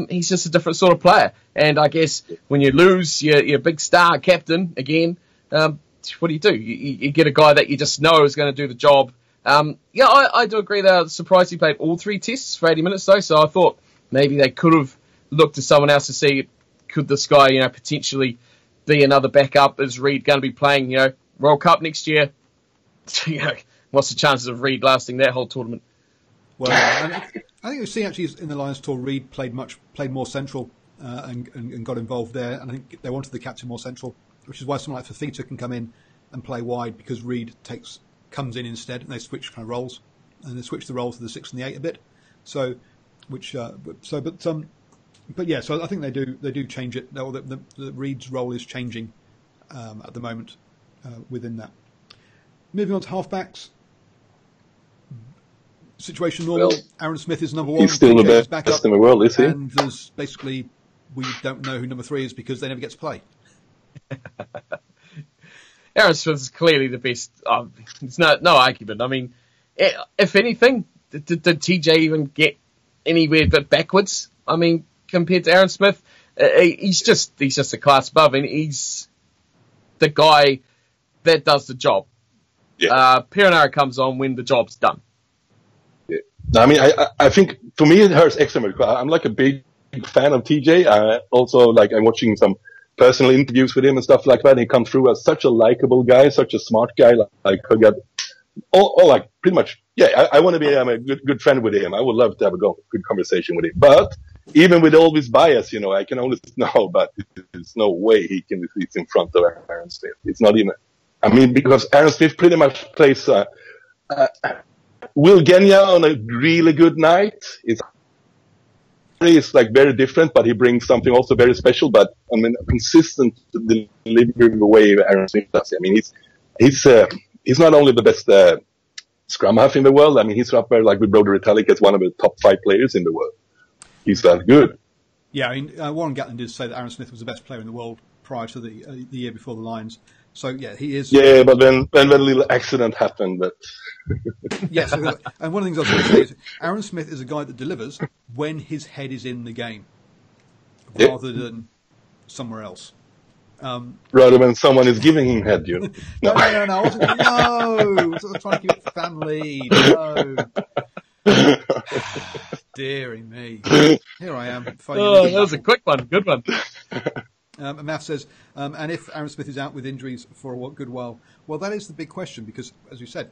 B: He's just a different sort of player, and I guess when you lose your big star captain again, what do? You get a guy that you just know is going to do the job Yeah, I do agree that I was surprised he played all 3 tests for 80 minutes, though, so I thought maybe they could have looked to someone else to see, could this guy, potentially be another backup? Is Reid going to be playing, World Cup next year? What's the chances of Reid lasting that whole tournament?
A: Well, I think we've seen actually in the Lions tour, Reid played more central and got involved there, and I think they wanted the captain more central, which is why someone like Fafita can come in and play wide, because Reid comes in instead, and they switch kind of roles, and they switch the roles to the 6 and the 8 a bit. So I think they do change it. The Reid's role is changing at the moment within that. Moving on to halfbacks. Situation normal.
C: Well,
A: Aaron Smith is number 1.
C: He's still the best in the world, is he?
A: And there's basically, we don't know who number 3 is because they never get to play.
B: Aaron Smith is clearly the best. There's no argument. I mean, if anything, did TJ even get anywhere but backwards? I mean, compared to Aaron Smith, he's just a class above, and he's the guy that does the job. Yeah. Perenara comes on when the job's done.
C: Yeah. I mean, I think for me it hurts extra much. I'm like a big fan of TJ. Also, like, I'm watching some personal interviews with him and stuff like that. And he comes through as such a likable guy, such a smart guy. Like I got all like pretty much. Yeah, I want to be a good friend with him. I would love to have a good conversation with him. But even with all this bias, I can only know, but there's no way he's in front of Aaron Smith. It's not even. I mean, because Aaron Smith pretty much plays Will Genya on a really good night. It's like very different, but he brings something also very special. But I mean, consistent delivery the way Aaron Smith does. I mean, he's not only the best scrum half in the world. I mean, he's up there like with Brodie Retallick as one of the top 5 players in the world. He's that good.
A: Yeah, I mean, Warren Gatlin did say that Aaron Smith was the best player in the world prior to the year before the Lions. So yeah, he is.
C: Yeah, but then a little accident happened. But
A: yes, and one of the things I was going to say is Aaron Smith is a guy that delivers when his head is in the game, rather than somewhere else.
C: Rather than someone is giving him head,
A: No, I wasn't. No, I was trying to keep it family. No. Dearie me. Here I am.
B: Oh, that was a quick one. Good one.
A: Matt says, and if Aaron Smith is out with injuries for a good while, well, that is the big question, because, as you said,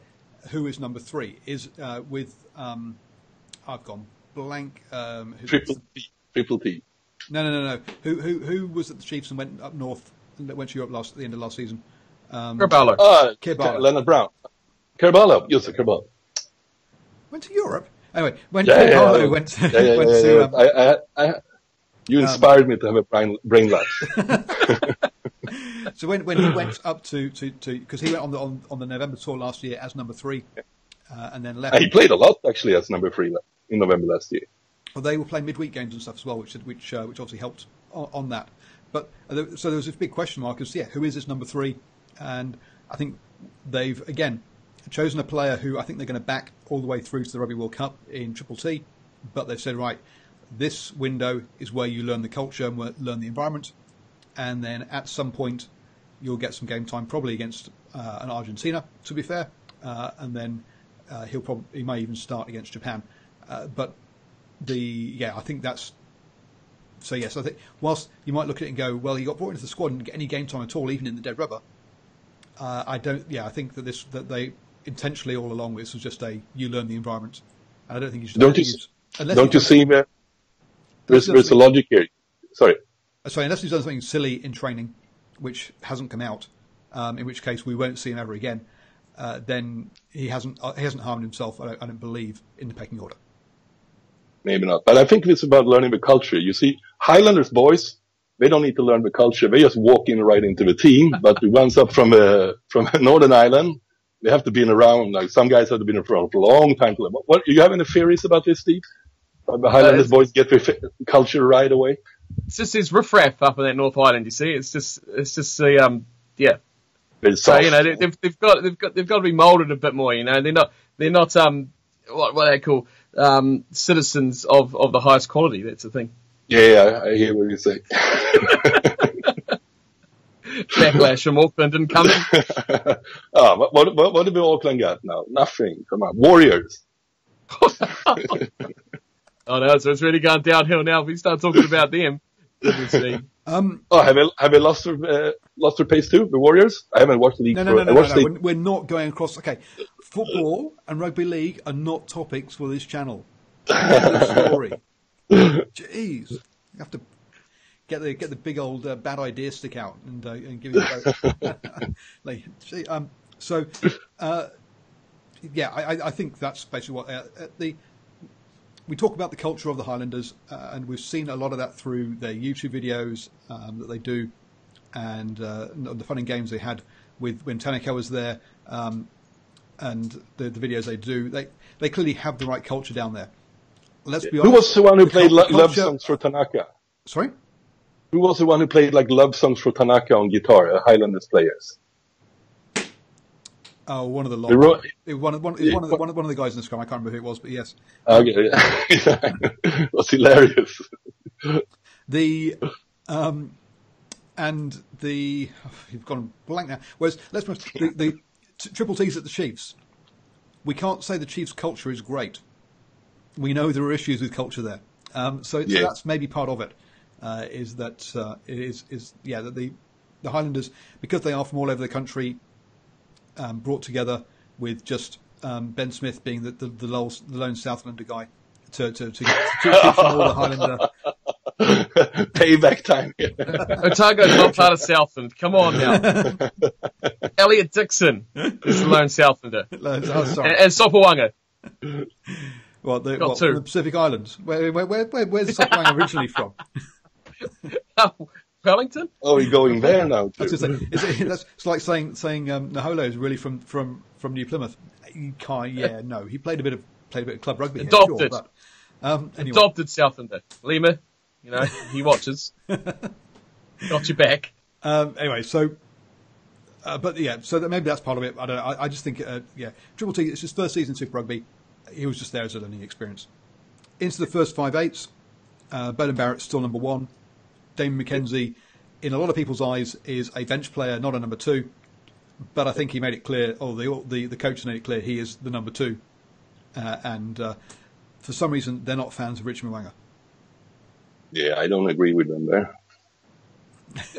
A: who is number 3? Is with I've gone blank.
C: Triple T.
A: No. Who was at the Chiefs and went up north and went to Europe at the end of last season?
B: Carvalho.
C: Leonard Brown. Carvalho. Yes, Carvalho.
A: Went to Europe. Anyway, when Carvalho went to.
C: You inspired me to have a brain lapse.
A: So when he went up to because he went on the November tour last year as number 3, and then left.
C: He played a lot actually as number 3 in November last year.
A: Well, they were playing midweek games and stuff as well, which obviously helped on that. But so there was this big question mark as who is this number 3? And I think they've again chosen a player who I think they're going to back all the way through to the Rugby World Cup in Triple T. But they've said, right, this window is where you learn the culture and learn the environment, and then at some point you'll get some game time, probably against an Argentina, to be fair, and then he may even start against Japan. But I think that's so. Yes, I think whilst you might look at it and go, well, he got brought into the squad and didn't get any game time at all, even in the dead rubber. I don't. Yeah, I think that they intentionally all along this was just you learn the environment, and I don't think you should.
C: Don't you see that? There's a logic here. Sorry,
A: unless he's done something silly in training, which hasn't come out, in which case we won't see him ever again. Then he hasn't harmed himself. I don't believe in the pecking order.
C: Maybe not, but I think it's about learning the culture. You see, Highlanders boys, they don't need to learn the culture. They just walk in right into the team. But the ones up from Northern Ireland, they have to be around. Like some guys have been around for a long time. What do you have any theories about this, Steve? The Highlanders boys get the culture right away.
B: It's just his riffraff up in that North Island. You see, it's just the
C: So
B: they've got to be moulded a bit more. They're not what they call citizens of the highest quality. That's the thing.
C: Yeah, I hear what you say.
B: backlash from Auckland didn't come in.
C: What did Auckland get now? Nothing. Come on, Warriors.
B: Oh no, so it's really going downhill now if we start talking about them. Goodness me.
C: Have they lost their pace too? The Warriors? I haven't watched the league.
A: No. We're not going across. Okay, football and rugby league are not topics for this channel. Story. Jeez, you have to get the big old bad idea stick out and give it a go. I think that's basically what we talk about the culture of the Highlanders, and we've seen a lot of that through their YouTube videos that they do, and the fun and games they had when Tanaka was there, and the videos they do. They clearly have the right culture down there. Let's be honest.
C: Who was the one who played love songs for Tanaka?
A: Sorry?
C: Who was the one who played like love songs for Tanaka on guitar? Highlanders players.
A: Oh, one of the one of the guys in the scrum. I can't remember who it was, but yes.
C: Okay, it was hilarious.
A: You've gone blank now. Whereas the Triple T's at the Chiefs. We can't say the Chiefs' culture is great. We know there are issues with culture there. So that's maybe part of it. That the Highlanders, because they are from all over the country, brought together with just Ben Smith being the lone Southlander guy to teach them all the Highlander.
C: Payback time.
B: Otago's not part of Southland. Come on now. Elliot Dixon is the lone Southlander. And Sopawanga.
A: From the Pacific Islands. Where's Sopawanga originally from?
B: Wellington?
C: Oh, you're going there now too.
A: It's like saying Naholo is really from New Plymouth. You can't. Yeah, no. He played a bit of club rugby.
B: Adopted.
A: Here, sure, but, anyway.
B: Adopted Southlander. Lima, he watches. Got your back.
A: Anyway, so maybe that's part of it. I don't know. I just think, Triple T. It's his first season in Super Rugby. He was just there as a learning experience. Into the first 5/8, Bowden Barrett's still number 1. Damon McKenzie, in a lot of people's eyes, is a bench player, not a number 2. But I think he made it clear, the coach made it clear he is the number 2. And for some reason, they're not fans of Richie Mo'unga.
C: Yeah, I don't agree with them there.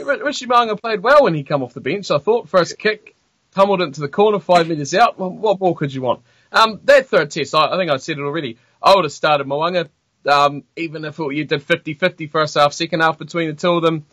B: Richie Mo'unga played well when he came off the bench, I thought. First kick, pummeled it into the corner, 5 metres out. Well, what more could you want? That third test, I think I said it already. I would have started Mo'unga. Even if you did 50-50 first half, second half between the two of them.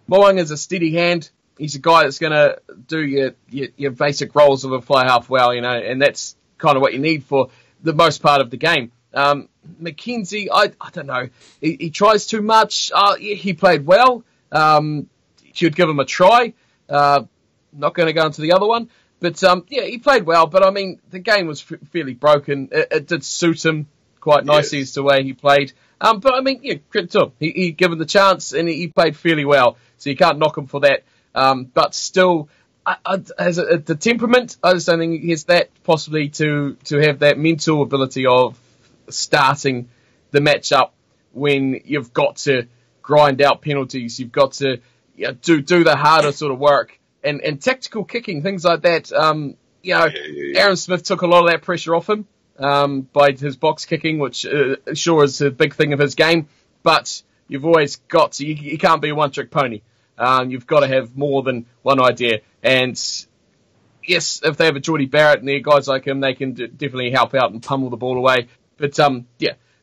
B: Mo'unga's a steady hand. He's a guy that's going to do your basic roles of a fly half well, and that's kind of what you need for the most part of the game. McKenzie, I don't know. He tries too much. He played well. You'd give him a try. Not going to go into the other one. But, he played well. But, I mean, the game was fairly broken. It did suit him quite nicely as to the way he played. But, I mean, credit to him. He given the chance and he played fairly well. So you can't knock him for that. But still, the temperament, I just don't think he has that possibly to have that mental ability of starting the match-up when you've got to grind out penalties. You've got to do the harder sort of work. And tactical kicking, things like that. Aaron Smith took a lot of that pressure off him by his box kicking, which sure is a big thing of his game. But you've always got to, you can't be a one-trick pony. You've got to have more than one idea. And yes, if they have a Geordie Barrett and they're guys like him, they can definitely help out and pummel the ball away. But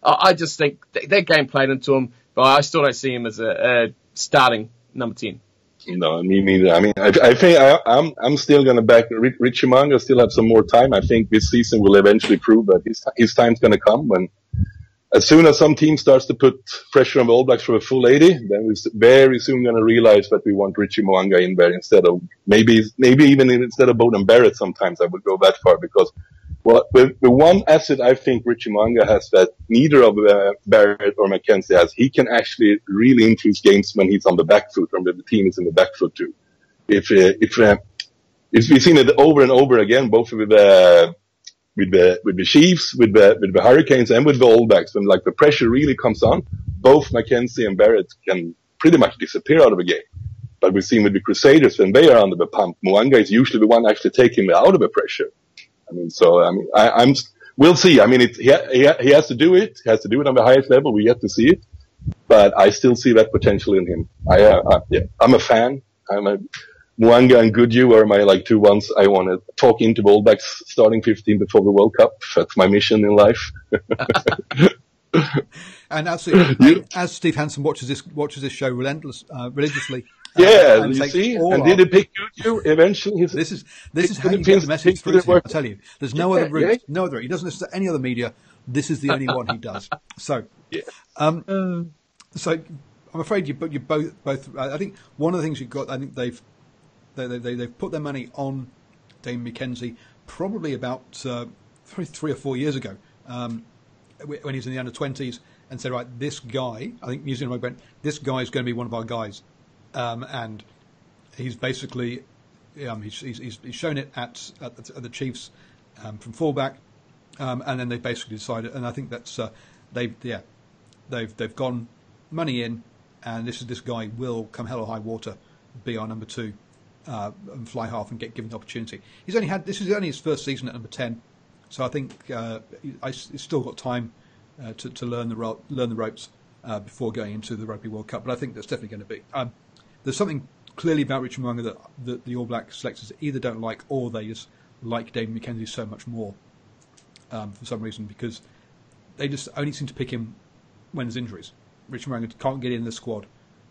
B: I just think that game played into him, but I still don't see him as a starting number 10.
C: No, me neither. I mean, I think I'm still going to back Richie Mo'unga. Still have some more time. I think this season will eventually prove that his time's going to come when, as soon as some team starts to put pressure on the All Blacks for a full 80, then we're very soon going to realize that we want Richie Mo'unga in there instead of maybe even instead of Bowden Barrett. Sometimes I would go that far because the one asset I think Richie Mo'unga has that neither of Barrett or McKenzie has, he can actually really influence games when he's on the back foot, or the team is in the back foot too. If we've seen it over and over again, both with the Chiefs, with the Hurricanes, and with the All Blacks, when like the pressure really comes on, both McKenzie and Barrett can pretty much disappear out of a game. But we've seen with the Crusaders, when they are under the pump, Mwanga is usually the one actually taking me out of the pressure. We'll see. He has to do it. He has to do it on the highest level. We yet to see it. But I still see that potential in him. I'm a fan. Mwanga and Goodhue are my two ones I want to talk into the All Blacks starting 15 before the World Cup. That's my mission in life.
A: And absolutely, as Steve Hansen watches this show religiously.
C: You see, and did he pick Goodhue eventually?
A: This is how you get the message through to him. I tell you, there's no other route. No other route. He doesn't listen to any other media. This is the only one he does. So, so I'm afraid you both. I think one of the things you've got. I think they've put their money on Dane McKenzie probably about 3 or 4 years ago when he was in the under-20s and said, right, this guy. I think New Zealand went. This guy is going to be one of our guys. And he's basically he's shown it at the Chiefs from fullback, and then they basically decided. And I think that's they've gone money in, and this guy will come hell or high water be our number 2 and fly half and get given the opportunity. This is only his first season at number 10, so I think he's still got time to learn the ropes before going into the Rugby World Cup. But I think that's definitely going to be. There's something clearly about Richard Mwanga that the All Black selectors either don't like or they just like Dave McKenzie so much more for some reason, because they just only seem to pick him when there's injuries. Richard Mwanga can't get in the squad.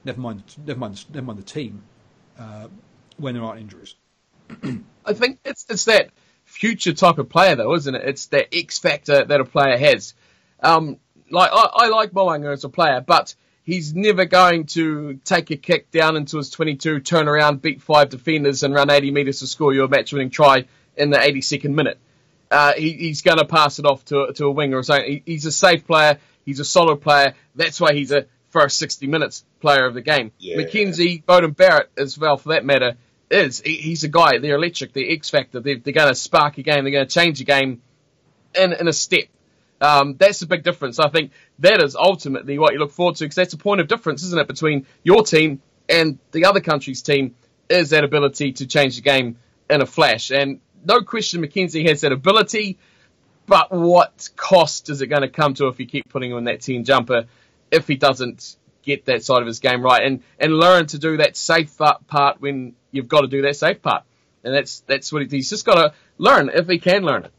A: Never mind the team when there aren't injuries.
B: I think it's that future type of player though, isn't it? It's that X factor that a player has. I like Mwanga as a player, but he's never going to take a kick down into his 22, turn around, beat 5 defenders, and run 80 metres to score you a match-winning try in the 82nd minute. He's going to pass it off to a winger or something. He's a safe player. He's a solid player. That's why he's a first 60 minutes player of the game. Yeah. McKenzie, Beauden Barrett as well, for that matter, he's a guy. They're electric. They're X factor. They're going to spark a game. They're going to change a game in a step. That's the big difference. I think that is ultimately what you look forward to, because that's a point of difference, isn't it, between your team and the other country's team, is that ability to change the game in a flash. And no question McKenzie has that ability, but what cost is it going to come to if you keep putting him in that team jumper if he doesn't get that side of his game right and learn to do that safe part when you've got to do that safe part. And that's what he's just got to learn, if he can learn it.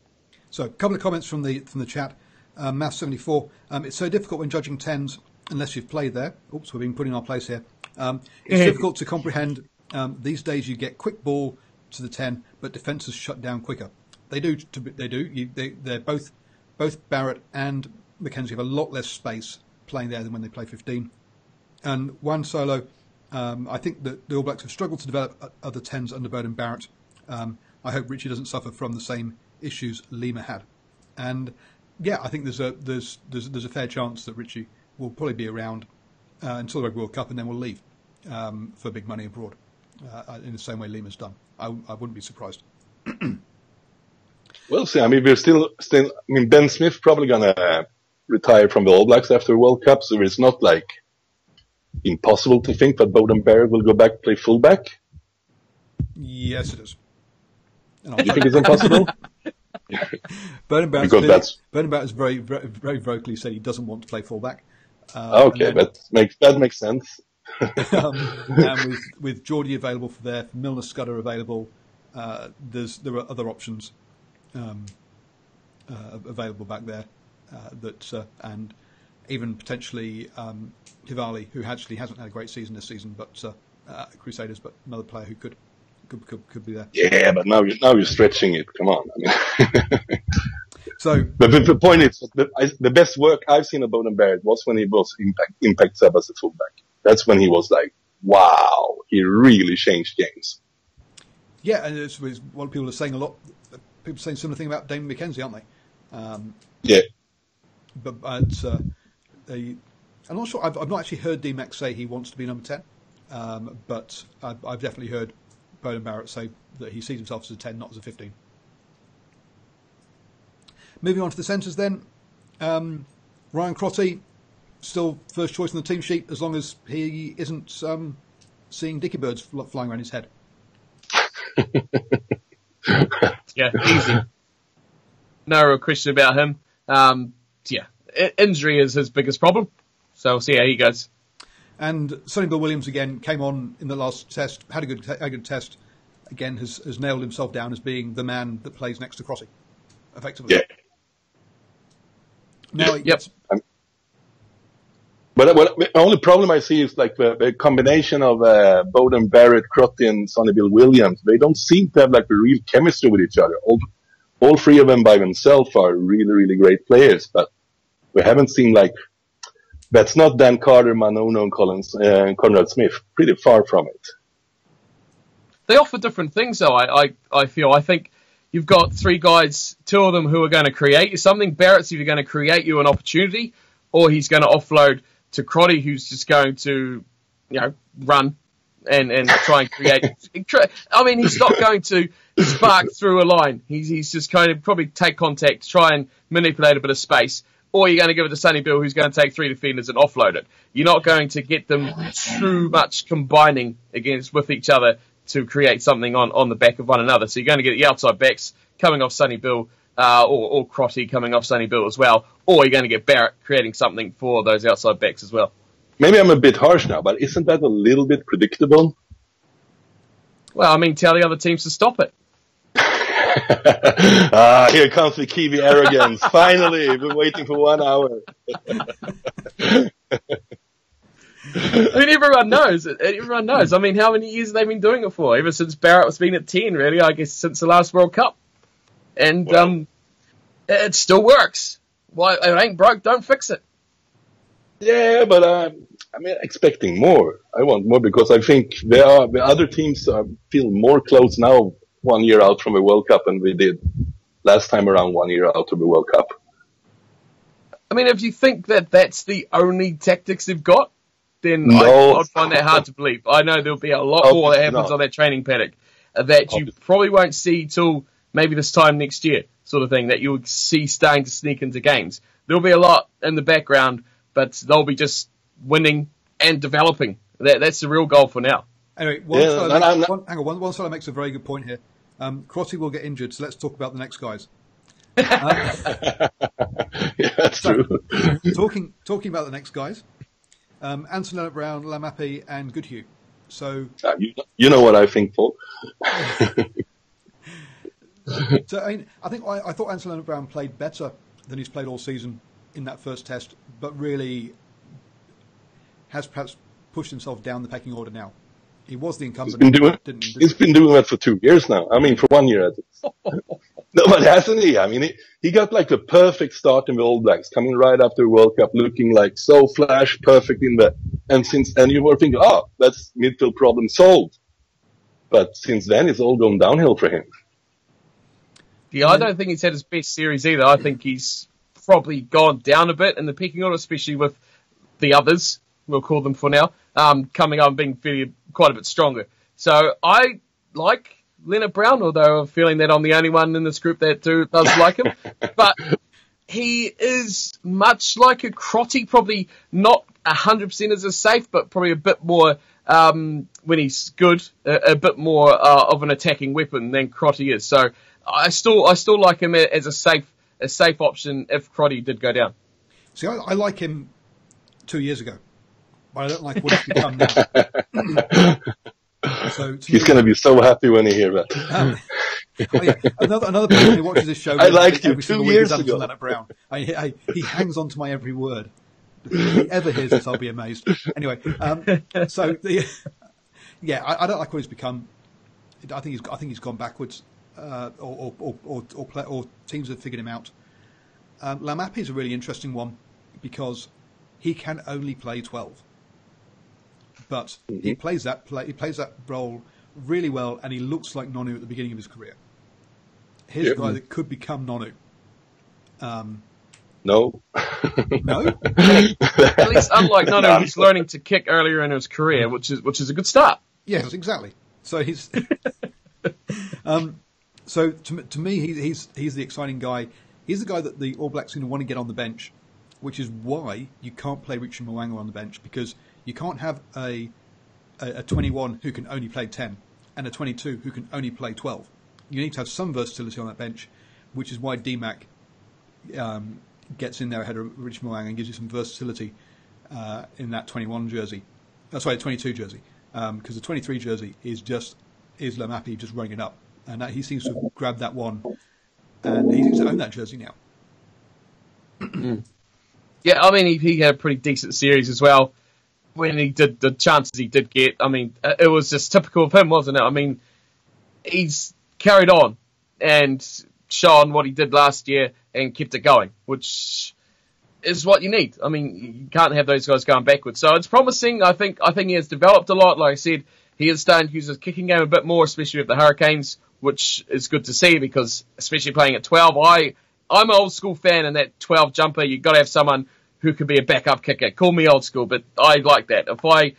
A: So a couple of comments from the chat. Math74, it's so difficult when judging 10s unless you've played there. Oops, we're being put in our place here. It's difficult to comprehend. These days you get quick ball to the 10, but defences shut down quicker. They do. They're both Barrett and McKenzie have a lot less space playing there than when they play 15. And one solo, I think that the All Blacks have struggled to develop other 10s under Beauden Barrett. I hope Richie doesn't suffer from the same issues Lima had. And yeah, I think there's a fair chance that Richie will probably be around until the Rugby World Cup, and then will leave for big money abroad, in the same way Lima's done. I wouldn't be surprised.
C: We'll see. I mean, we're still. I mean, Ben Smith's probably gonna retire from the All Blacks after the World Cup, so it's not impossible to think that Beauden Barrett will go back and play fullback.
A: Yes, it is.
C: You think it's impossible?
A: Beauden Barrett has very, very, very vocally said he doesn't want to play fullback.
C: Okay, that makes sense.
A: And with Geordie available for there, Milner Scudder available, there are other options available back there and even potentially Hivali, who actually hasn't had a great season this season, but Crusaders, but another player who could be there.
C: Yeah, but now you're stretching it. Come on. I mean.
A: But
C: the point is, the best work I've seen of Beauden Barrett was when he was impact sub as a fullback. That's when he was wow, he really changed games.
A: Yeah, and it's what people are saying a lot. People are saying similar thing about Dane McKenzie, aren't they?
C: Yeah.
A: But I'm not sure. I've not actually heard D-Mac say he wants to be number 10, but I've definitely heard Beauden Barrett say that he sees himself as a 10, not as a 15. Moving on to the centres then. Ryan Crotty, still first choice on the team sheet, as long as he isn't seeing dicky birds flying around his head.
B: Yeah, easy. No real question about him. Injury is his biggest problem. So we'll see how he goes.
A: And Sonny Bill Williams again came on in the last test, had a good test. Again, has nailed himself down as being the man that plays next to Crotty, effectively.
C: Yeah.
A: Now,
B: Yep.
C: But the only problem I see is like the combination of Bowden Barrett, Crotty, and Sonny Bill Williams. They don't seem to have like a real chemistry with each other. All three of them by themselves are really, really great players, but we haven't seen like that's not Dan Carter, Manono, and Conrad Smith. Pretty far from it.
B: They offer different things, though. I feel. I think you've got three guys, two of them who are going to create you something. Barrett's either going to create you an opportunity, or he's going to offload to Crotty, who's just going to, run and try and create. I mean, he's not going to spark through a line. He's just going to probably take contact, try and manipulate a bit of space. Or you're going to give it to Sonny Bill, who's going to take three defenders and offload it. You're not going to get them too much combining with each other to create something on the back of one another. So you're going to get the outside backs coming off Sonny Bill, or Crotty coming off Sonny Bill as well. Or you're going to get Barrett creating something for those outside backs as well.
C: Maybe I'm a bit harsh now, but isn't that a little bit predictable?
B: Well, I mean, tell the other teams to stop it.
C: Here comes the Kiwi arrogance. Finally, we've been waiting for 1 hour.
B: I mean, everyone knows. Everyone knows. I mean, how many years have they been doing it for? Ever since Barrett was been at 10, really, I guess, since the last World Cup. And it still works. Why it ain't broke, don't fix it.
C: Yeah, but I'm expecting more. I want more because I think the other teams feel more close now 1 year out from the World Cup than we did last time around 1 year out of the World Cup.
B: I mean, if you think that that's the only tactics they've got, then
C: no.
B: I'd find that hard to believe. I know there'll be a lot more that happens on that training paddock that you probably won't see till maybe this time next year, sort of thing, that you'll see starting to sneak into games. There'll be a lot in the background, but they'll be just winning and developing. That's the real goal for now.
A: Anyway, one fellow makes a very good point here. Crotty will get injured, so let's talk about the next guys.
C: Yeah, that's true.
A: Talking about the next guys, Anson Leonard-Brown, Lamapi, and Goodhue. So
C: you know what I think, Paul.
A: So I thought Anson Leonard-Brown played better than he's played all season in that first test, but really has perhaps pushed himself down the pecking order now. He was the incumbent.
C: He's been doing that for 2 years now. I mean, for 1 year at least. No, but hasn't he? I mean, he got like the perfect start in the All Blacks, coming right after the World Cup, looking like so flash perfect and you were thinking, that's midfield problem solved. But since then, it's all gone downhill for him.
B: Yeah, I don't think he's had his best series either. I think he's probably gone down a bit in the pecking order, especially with the others, we'll call them for now, coming up and being quite a bit stronger. So I like Leonard Brown, although I'm feeling that I'm the only one in this group that does like him. But he is much like a Crotty, probably not 100% as a safe, but probably a bit more, when he's good, a bit more of an attacking weapon than Crotty is. So I still like him as a safe option if Crotty did go down.
A: See, I like him 2 years ago, but I don't like what he's become now. So
C: he's going to be so happy when he hears that.
A: Another person who watches this show.
C: I liked you 2 years ago.
A: Brown. He hangs on to my every word. If he ever hears this, I'll be amazed. Anyway, I don't like what he's become. I think he's gone backwards, or teams have figured him out. Lamapi is a really interesting one because he can only play 12. But he plays that role really well, and he looks like Nonu at the beginning of his career. Here's a guy that could become Nonu.
C: No.
A: No?
B: At least unlike Nonu, he's learning to kick earlier in his career, which is a good start.
A: Yes, exactly. So he's so to me he's the exciting guy. He's the guy that the All Blacks want to get on the bench, which is why you can't play Richard Mwanga on the bench, because you can't have a a 21 who can only play 10 and a 22 who can only play 12. You need to have some versatility on that bench, which is why DMAC gets in there ahead of Rich Moang and gives you some versatility in that 21 jersey. Sorry, 22 jersey. Because the 23 jersey is Lamapi just running it up. And he seems to have grabbed that one, and he seems to own that jersey now.
B: Yeah, I mean, he had a pretty decent series as well. When he did the chances he did get, I mean, it was just typical of him, wasn't it? I mean, he's carried on and shown what he did last year and kept it going, which is what you need. I mean, you can't have those guys going backwards. So it's promising. I think he has developed a lot. Like I said, he is starting to use his kicking game a bit more, especially with the Hurricanes, which is good to see because, especially playing at 12, I'm an old school fan, and that 12 jumper, you've got to have someone who could be a backup kicker. Call me old school, but I like that. I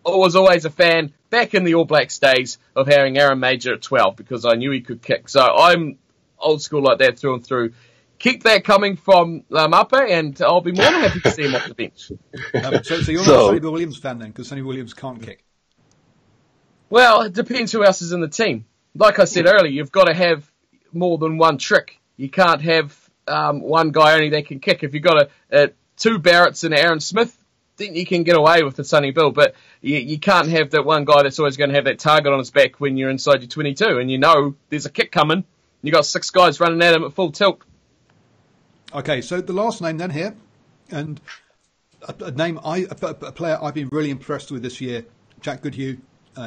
B: was always a fan back in the All Blacks days of having Aaron Major at 12 because I knew he could kick. So I'm old school like that through and through. Keep that coming from Lamape, and I'll be more than happy to see him off the bench.
A: So you're not a Sonny Bill Williams fan then, because Sonny Williams can't kick?
B: Well, it depends who else is in the team. Like I said earlier, you've got to have more than one trick. You can't have one guy only that can kick. If you've got two Barretts and Aaron Smith, then you can get away with the Sonny Bill. But you can't have that one guy that's always going to have that target on his back when you're inside your 22, and you know there's a kick coming. You got 6 guys running at him at full tilt.
A: Okay, so the last name then here, and a player I've been really impressed with this year, Jack Goodhue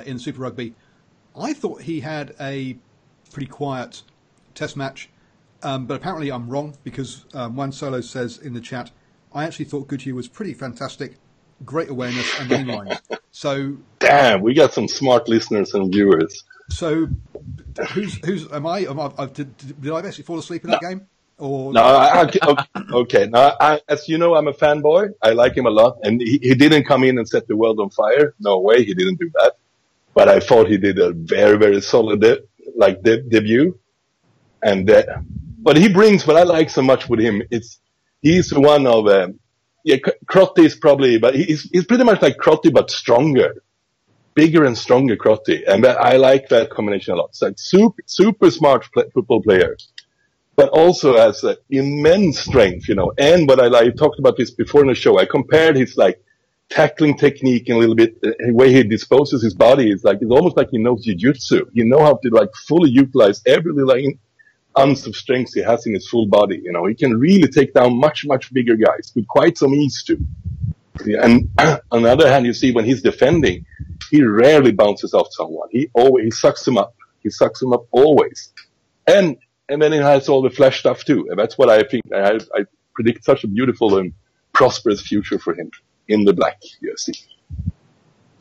A: in Super Rugby. I thought he had a pretty quiet test match, but apparently I'm wrong because Juan Solo says in the chat, I actually thought Goodhue was pretty fantastic, great awareness and running lines. So,
C: damn, we got some smart listeners and viewers.
A: So, who's am I? Did I actually fall asleep in that game? Or
C: no, okay. Now, as you know, I'm a fanboy. I like him a lot, and he didn't come in and set the world on fire. No way, he didn't do that. But I thought he did a very, very solid debut. And what he brings, what I like so much with him, he's one of Crotty is probably, but he's pretty much like Crotty but stronger, bigger and stronger Crotty, and I like that combination a lot. So it's super smart football player. But also has immense strength, and what I talked about this before in the show, I compared his tackling technique and a little bit, the way he disposes his body is it's almost like he knows jiu-jitsu. He knows how to fully utilize every little ounce of strength he has in his full body. He can really take down much, much bigger guys with quite some ease too. Yeah, and on the other hand, you see when he's defending, he rarely bounces off someone. He sucks him up. He sucks him up always. And then he has all the flash stuff too. And that's what I think. I predict such a beautiful and prosperous future for him in the black jersey.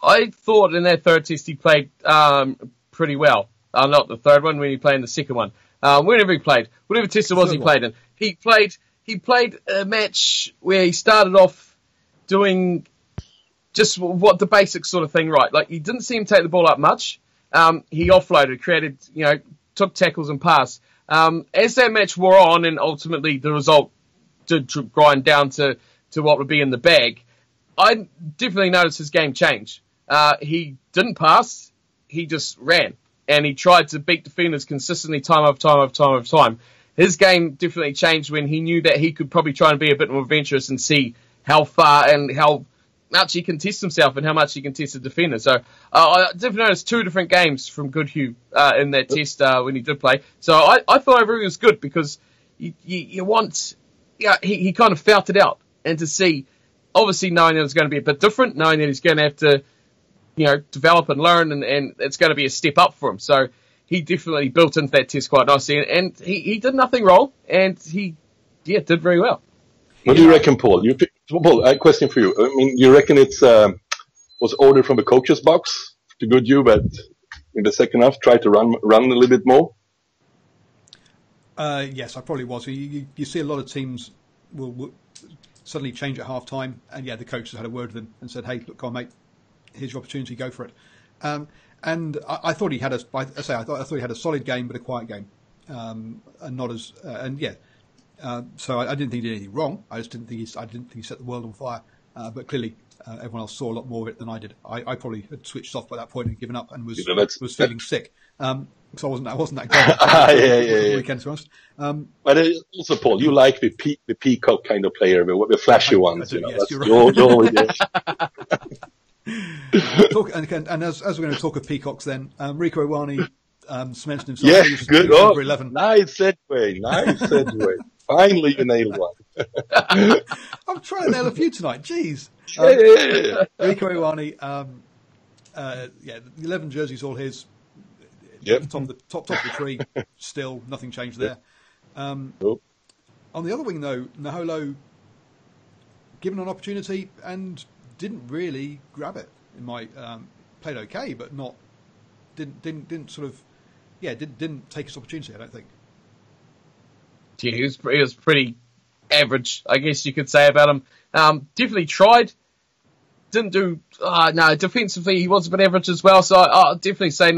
B: I thought in that third test he played pretty well. Not the third one, when he played in the second one. Whenever he played, whatever test it was he played in. He played a match where he started off doing just what the basic sort of thing right. He didn't see him take the ball up much. He offloaded, created, took tackles and passed. As that match wore on and ultimately the result did grind down to what would be in the bag, I definitely noticed his game change. He didn't pass, he just ran. And he tried to beat defenders consistently time over time. His game definitely changed when he knew that he could probably try and be a bit more adventurous and see how far and how much he can test himself and how much he can test a defender. So I definitely noticed 2 different games from Goodhue in that test when he did play. So I thought everything was good because you want, he kind of felt it out. And to see, obviously knowing that it's going to be a bit different, knowing that he's going to have to, develop and learn and it's going to be a step up for him. So he definitely built into that test quite nicely and he did nothing wrong and he did very well.
C: What do you reckon, Paul? Paul, a question for you. I mean, you reckon it's was ordered from the coach's box to Goodhue, but in the second half try to run a little bit more?
A: Yes, I probably was. You see a lot of teams will suddenly change at half time, and the coach has had a word with them and said, "Hey, look, come on, mate, here's your opportunity, go for it." And I thought he had I thought he had a solid game, but a quiet game, and not as so I didn't think he did anything wrong. I just didn't think he set the world on fire. but clearly everyone else saw a lot more of it than I did. I probably had switched off by that point and given up and was feeling sick. So I wasn't that good. Weekend, to be honest.
C: But also, Paul, you like the peacock kind of player, the flashy ones.
A: I do, yes, you're right. And as we're going to talk of peacocks, then Rieko Ioane cemented himself.
C: Yes, good.
A: Number 11.
C: Nice segue. Finally, you nailed one.
A: I'm trying to nail a few tonight. Jeez. Rieko Ioane. The 11 jerseys all his.
C: Yep.
A: Top of the tree. Still, nothing changed there.
C: Nope.
A: On the other wing, though, Naholo given an opportunity and didn't really grab it. Played okay, but didn't take his opportunity. I don't think.
B: Yeah, he was pretty average, I guess you could say about him. Definitely tried. Didn't do. No, defensively he was a bit average as well. So I'll definitely say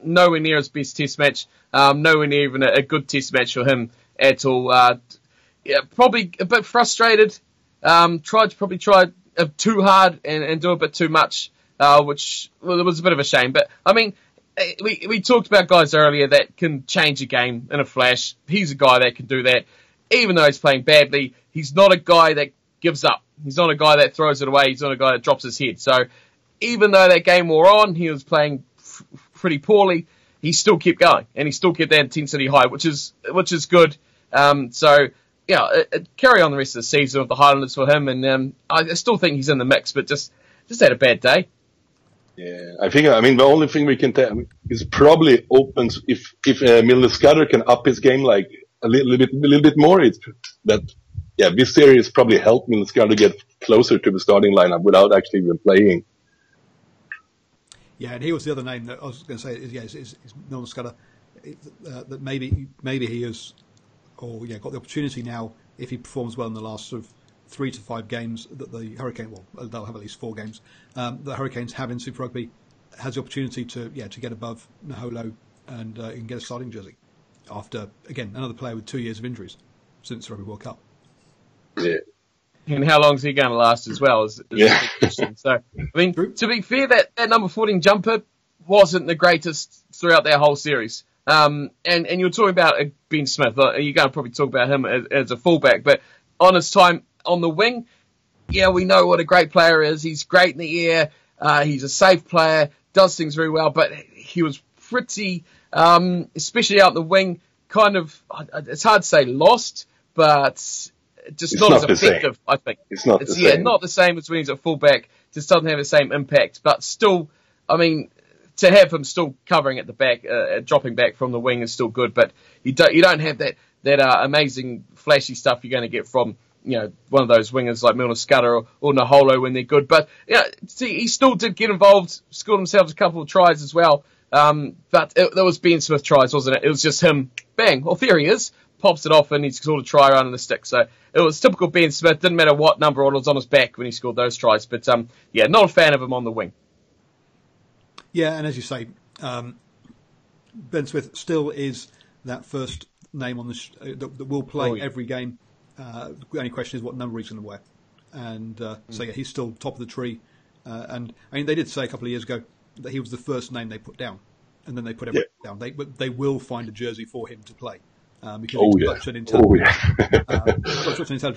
B: nowhere near his best test match. Nowhere near even a good test match for him at all. Probably a bit frustrated. Tried too hard and do a bit too much, which was a bit of a shame. But I mean, we talked about guys earlier that can change a game in a flash. He's a guy that can do that. Even though he's playing badly, he's not a guy that gives up. He's not a guy that throws it away. He's not a guy that drops his head. So even though that game wore on, he was playing pretty poorly, he still kept going and he still kept that intensity high, which is good. Carry on the rest of the season with the Highlanders for him, and I still think he's in the mix, but just had a bad day.
C: Yeah, the only thing we can tell is probably opens if Milner Scudder can up his game like a little bit more. It's that this series probably helped Milner Scudder get closer to the starting lineup without actually even playing.
A: Yeah, and he was the other name that I was going to say. Is Milner Scudder that maybe he has, got the opportunity now if he performs well in the last sort of 3 to 5 games that the Hurricane, they'll have at least 4 games the Hurricanes have in Super Rugby, has the opportunity to get above Naholo and get a starting jersey after again another player with 2 years of injuries since the Rugby World Cup.
C: Yeah.
B: And how long is he going to last as well is a big question. So, I mean, to be fair, that number 14 jumper wasn't the greatest throughout their whole series. And you're talking about Ben Smith. You're going to probably talk about him as a fullback. But on his time on the wing, we know what a great player is. He's great in the air. He's a safe player, does things very well. But he was pretty, especially out the wing, kind of, it's hard to say lost, but just
C: it's
B: not
C: as
B: effective,
C: same.
B: I think.
C: It's not the same.
B: Not the same as when he's at fullback. Just doesn't have the same impact. But still, I mean, to have him still covering at the back, dropping back from the wing is still good. But you don't have that amazing flashy stuff you're going to get from one of those wingers like Milner Scudder or Naholo when they're good. But he still did get involved, scored himself a couple of tries as well. But that was Ben Smith tries, wasn't it? It was just him, bang, well, there he is. Pops it off and he scored a try around in the stick. So it was typical Ben Smith. Didn't matter what number it was on his back when he scored those tries. But not a fan of him on the wing.
A: Yeah, and as you say, Ben Smith still is that first name on the that will play every game. The only question is what number he's going to wear. And he's still top of the tree. And I mean, they did say a couple of years ago that he was the first name they put down, and then they put everything down. They will find a jersey for him to play. Because he's such an intelligent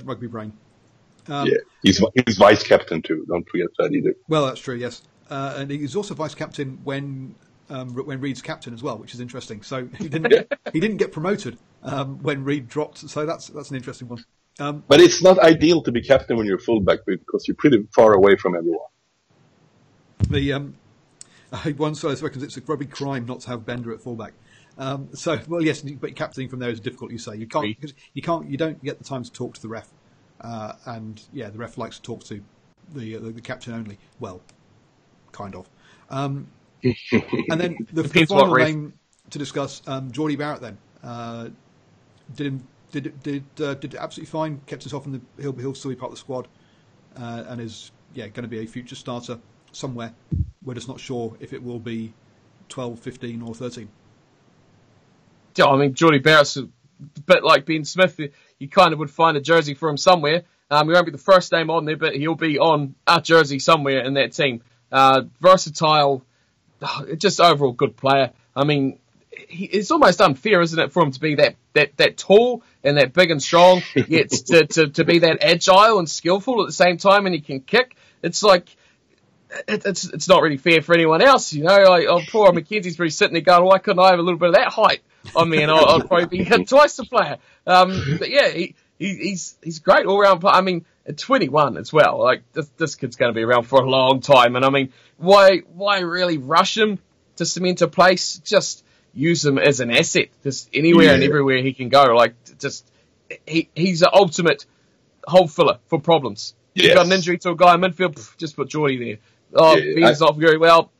A: rugby brain.
C: He's vice captain too. Don't forget that either.
A: Well, that's true. Yes, and he's also vice captain when Reed's captain as well, which is interesting. So he didn't get promoted when Reed dropped. So that's an interesting one.
C: But it's not ideal to be captain when you're fullback because you're pretty far away from everyone.
A: One side reckons it's a rugby crime not to have Bender at fullback. Yes, but captaining from there is difficult. You say you don't get the time to talk to the ref, the ref likes to talk to the captain only. Well, kind of. And then the final name to discuss, Geordie Barrett. Then did absolutely fine. Kept himself in the. He'll still be part of the squad, and is going to be a future starter somewhere. We're just not sure if it will be 12, 15 or 13.
B: I mean, Geordie Barrett's a bit like Ben Smith. You kind of would find a jersey for him somewhere. He won't be the first name on there, but he'll be on our jersey somewhere in that team. Versatile, just overall good player. I mean, it's almost unfair, isn't it, for him to be that tall and that big and strong, yet to be that agile and skillful at the same time, and he can kick. It's like, it's not really fair for anyone else, you know. Like, poor Mackenzie's probably sitting there going, why couldn't I have a little bit of that height on me, and I'd probably be twice the player. But yeah, he's great all round. I mean, at 21 as well. Like, this kid's going to be around for a long time. And I mean, why really rush him to cement a place? Just use him as an asset, just anywhere and everywhere he can go. Like, just he's the ultimate hole filler for problems.
C: Yes.
B: You've got an injury to a guy in midfield, just put Geordie there. Oh, he's not very well.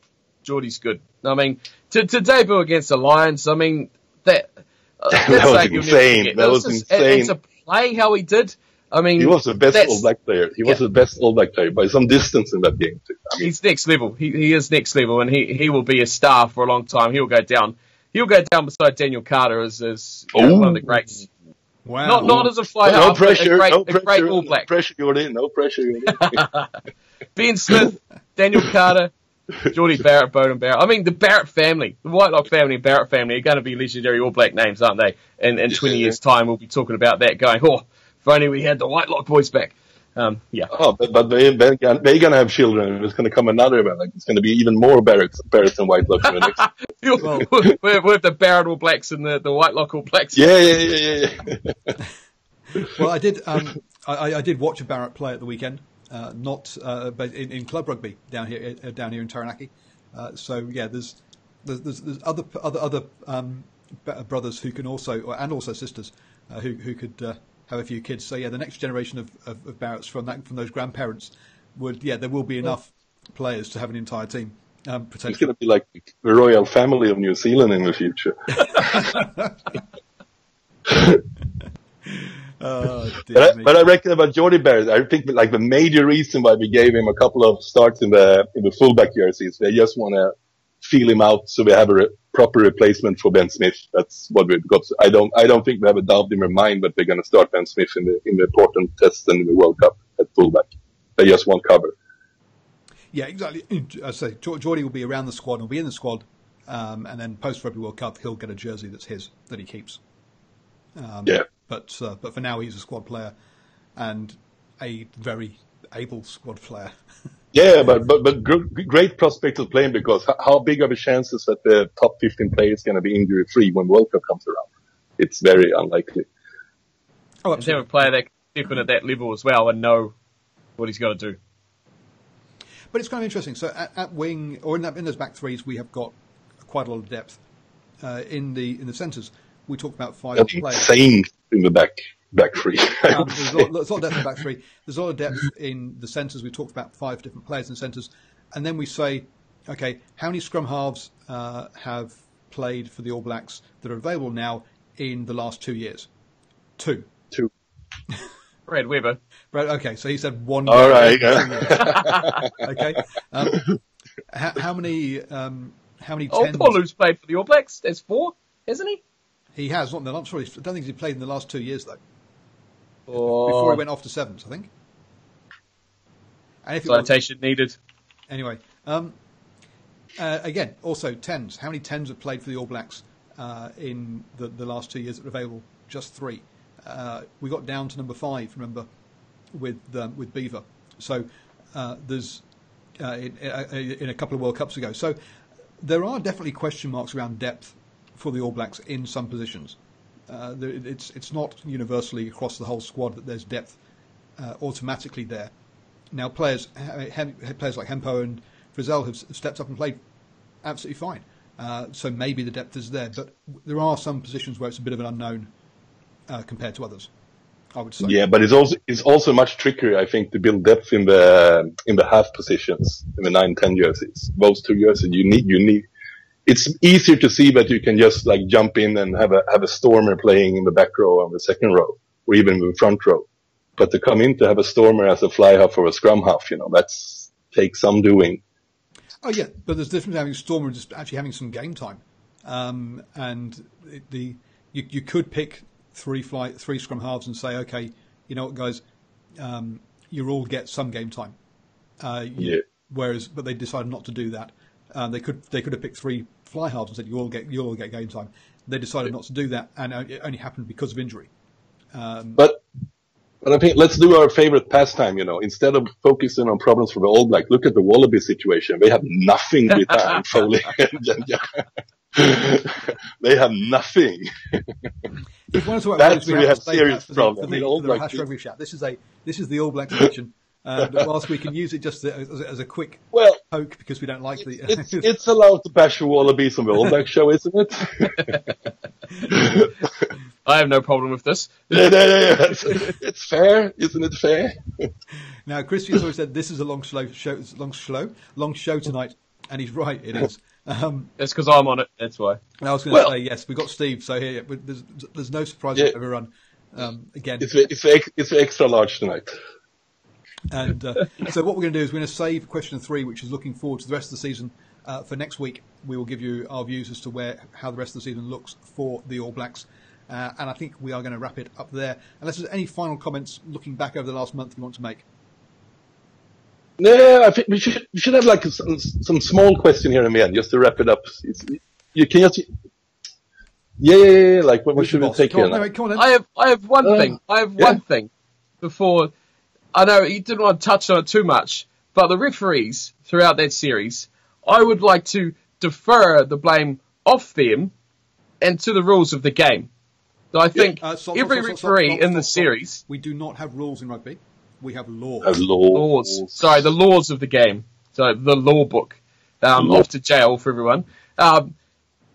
B: Geordie's good. I mean, to debut against the Lions, I mean, that
C: was insane. That was insane.
B: And to play how he did, I mean,
C: he was the best All Black player. He was the best All Black player by some distance in that game too. I mean,
B: he's next level. He is next level, and he will be a star for a long time. He'll go down. He'll go down beside Daniel Carter as one of the greats.
A: Wow.
B: Not as a fly
C: no
B: half,
C: pressure,
B: but
C: no
B: a great All Black.
C: No pressure, Jordan. No pressure, Jordan.
B: Ben Smith, Daniel Carter, Geordie Barrett, Bowden Barrett. I mean, the Barrett family, the Whitelock family and Barrett family are going to be legendary All Black names, aren't they? And in 20 years' time, we'll be talking about that going, if only we had the Whitelock boys back. Yeah.
C: Oh, but they're going to have children. There's going to come another one. Like, it's going to be even more Barretts and Whitelock in the next.
B: We're the Barrett All Blacks and the Whitelock All Blacks.
C: Yeah.
A: Well, I did. I did watch a Barrett play at the weekend, but in club rugby down here in Taranaki. So yeah, there's other brothers who can also, and also sisters who could have a few kids. So yeah, the next generation of Barretts from those grandparents there will be enough players to have an entire team. Potentially.
C: It's going to be like the royal family of New Zealand in the future. But I reckon about Geordie Barrett, I think like the major reason why we gave him a couple of starts in the fullback jerseys, they just want to feel him out so we have a proper replacement for Ben Smith. That's what we've got. I don't think we have a doubt in our mind that they're going to start Ben Smith in the important test and in the World Cup at fullback. They just want cover.
A: Yeah, exactly. I say Geordie will be around the squad. He'll be in the squad, and then post Rugby World Cup, he'll get a jersey that's his that he keeps. But for now, he's a squad player and a very able squad player.
C: Yeah, but great prospect of playing, because how big are the chances that the top 15 players going to be injury free when World Cup comes around? It's very unlikely.
B: Oh, absolutely. Have a player that can step in at that level as well and know what he's got to do.
A: But it's kind of interesting. So at wing, or in those back threes, we have got quite a lot of depth. In the centres, we talk about 5
C: That's
A: players.
C: Insane in the back three.
A: There's a lot of depth in the back three. There's a lot of depth in the centres. We talked about 5 different players in centres, and then we say, okay, how many scrum halves have played for the All Blacks that are available now in the last 2 years? 2.
B: Brad Weber.
A: Okay, so he said 1.
C: All right.
A: Okay. How many tens?
B: Paulu's played for the All Blacks. There's 4, isn't he?
A: He has. I'm not sure. I don't think he played in the last 2 years though.
B: Oh.
A: Before he went off to 7s, I think. And if
B: citation needed.
A: Anyway, again, also 10s. How many 10s have played for the All Blacks in the last 2 years that are available? Just 3. We got down to number 5. Remember, with Beaver. So there's in a couple of World Cups ago. So there are definitely question marks around depth for the All Blacks in some positions. It's not universally across the whole squad that there's depth automatically there. Now, players like Hempo and Frizzell have stepped up and played absolutely fine. So maybe the depth is there, but there are some positions where it's a bit of an unknown compared to others, I would say.
C: Yeah, but it's also much trickier, I think, to build depth in the half positions in the 9-10 jerseys. Those 2 jerseys, you need. It's easier to see that you can just like jump in and have a stormer playing in the back row or the second row, or even in the front row. But to come in to have a stormer as a fly half or a scrum half, that's takes some doing.
A: Oh yeah, but there's a difference having a stormer and just actually having some game time. And you could pick three scrum halves and say, okay, you know what, guys, you all get some game time. But they decided not to do that. They could have picked 3 fly halves and said you all get game time. They decided not to do that, and it only happened because of injury.
C: But I think let's do our favorite pastime. Instead of focusing on problems for the All Blacks, look at the Wallaby situation. They have nothing with Foley. They have nothing. That's where we have serious problems.
A: The Blacks Rugby Chat. This is the All Blacks edition. Whilst we can use it just as a quick poke because we don't like the...
C: it's allowed to bash the Wallabies on the All Black show, isn't it?
B: I have no problem with this.
C: Yeah. It's fair, isn't it fair?
A: Now, Christian's always said this is a long show tonight, and he's right, it is.
B: It's because I'm on it, that's why.
A: I was going to say, yes, we've got Steve, so here, there's no surprise to everyone. Again.
C: It's extra large tonight.
A: And so what we're going to do is we're going to save question 3, which is looking forward to the rest of the season, for next week. We will give you our views as to how the rest of the season looks for the All Blacks. And I think we are going to wrap it up there. Unless there's any final comments looking back over the last month you want to make.
C: No, I think we should have like some small question here in the end, just to wrap it up. You can just... Yeah. Like what should we take here?
A: Come on,
B: I have one thing. One thing before... I know you didn't want to touch on it too much, but the referees throughout that series, I would like to defer the blame off them and to the rules of the game. So I think every referee in the series...
A: We do not have rules in rugby. We have laws.
B: Laws. Sorry, the laws of the game. So the law book. Off to jail for everyone.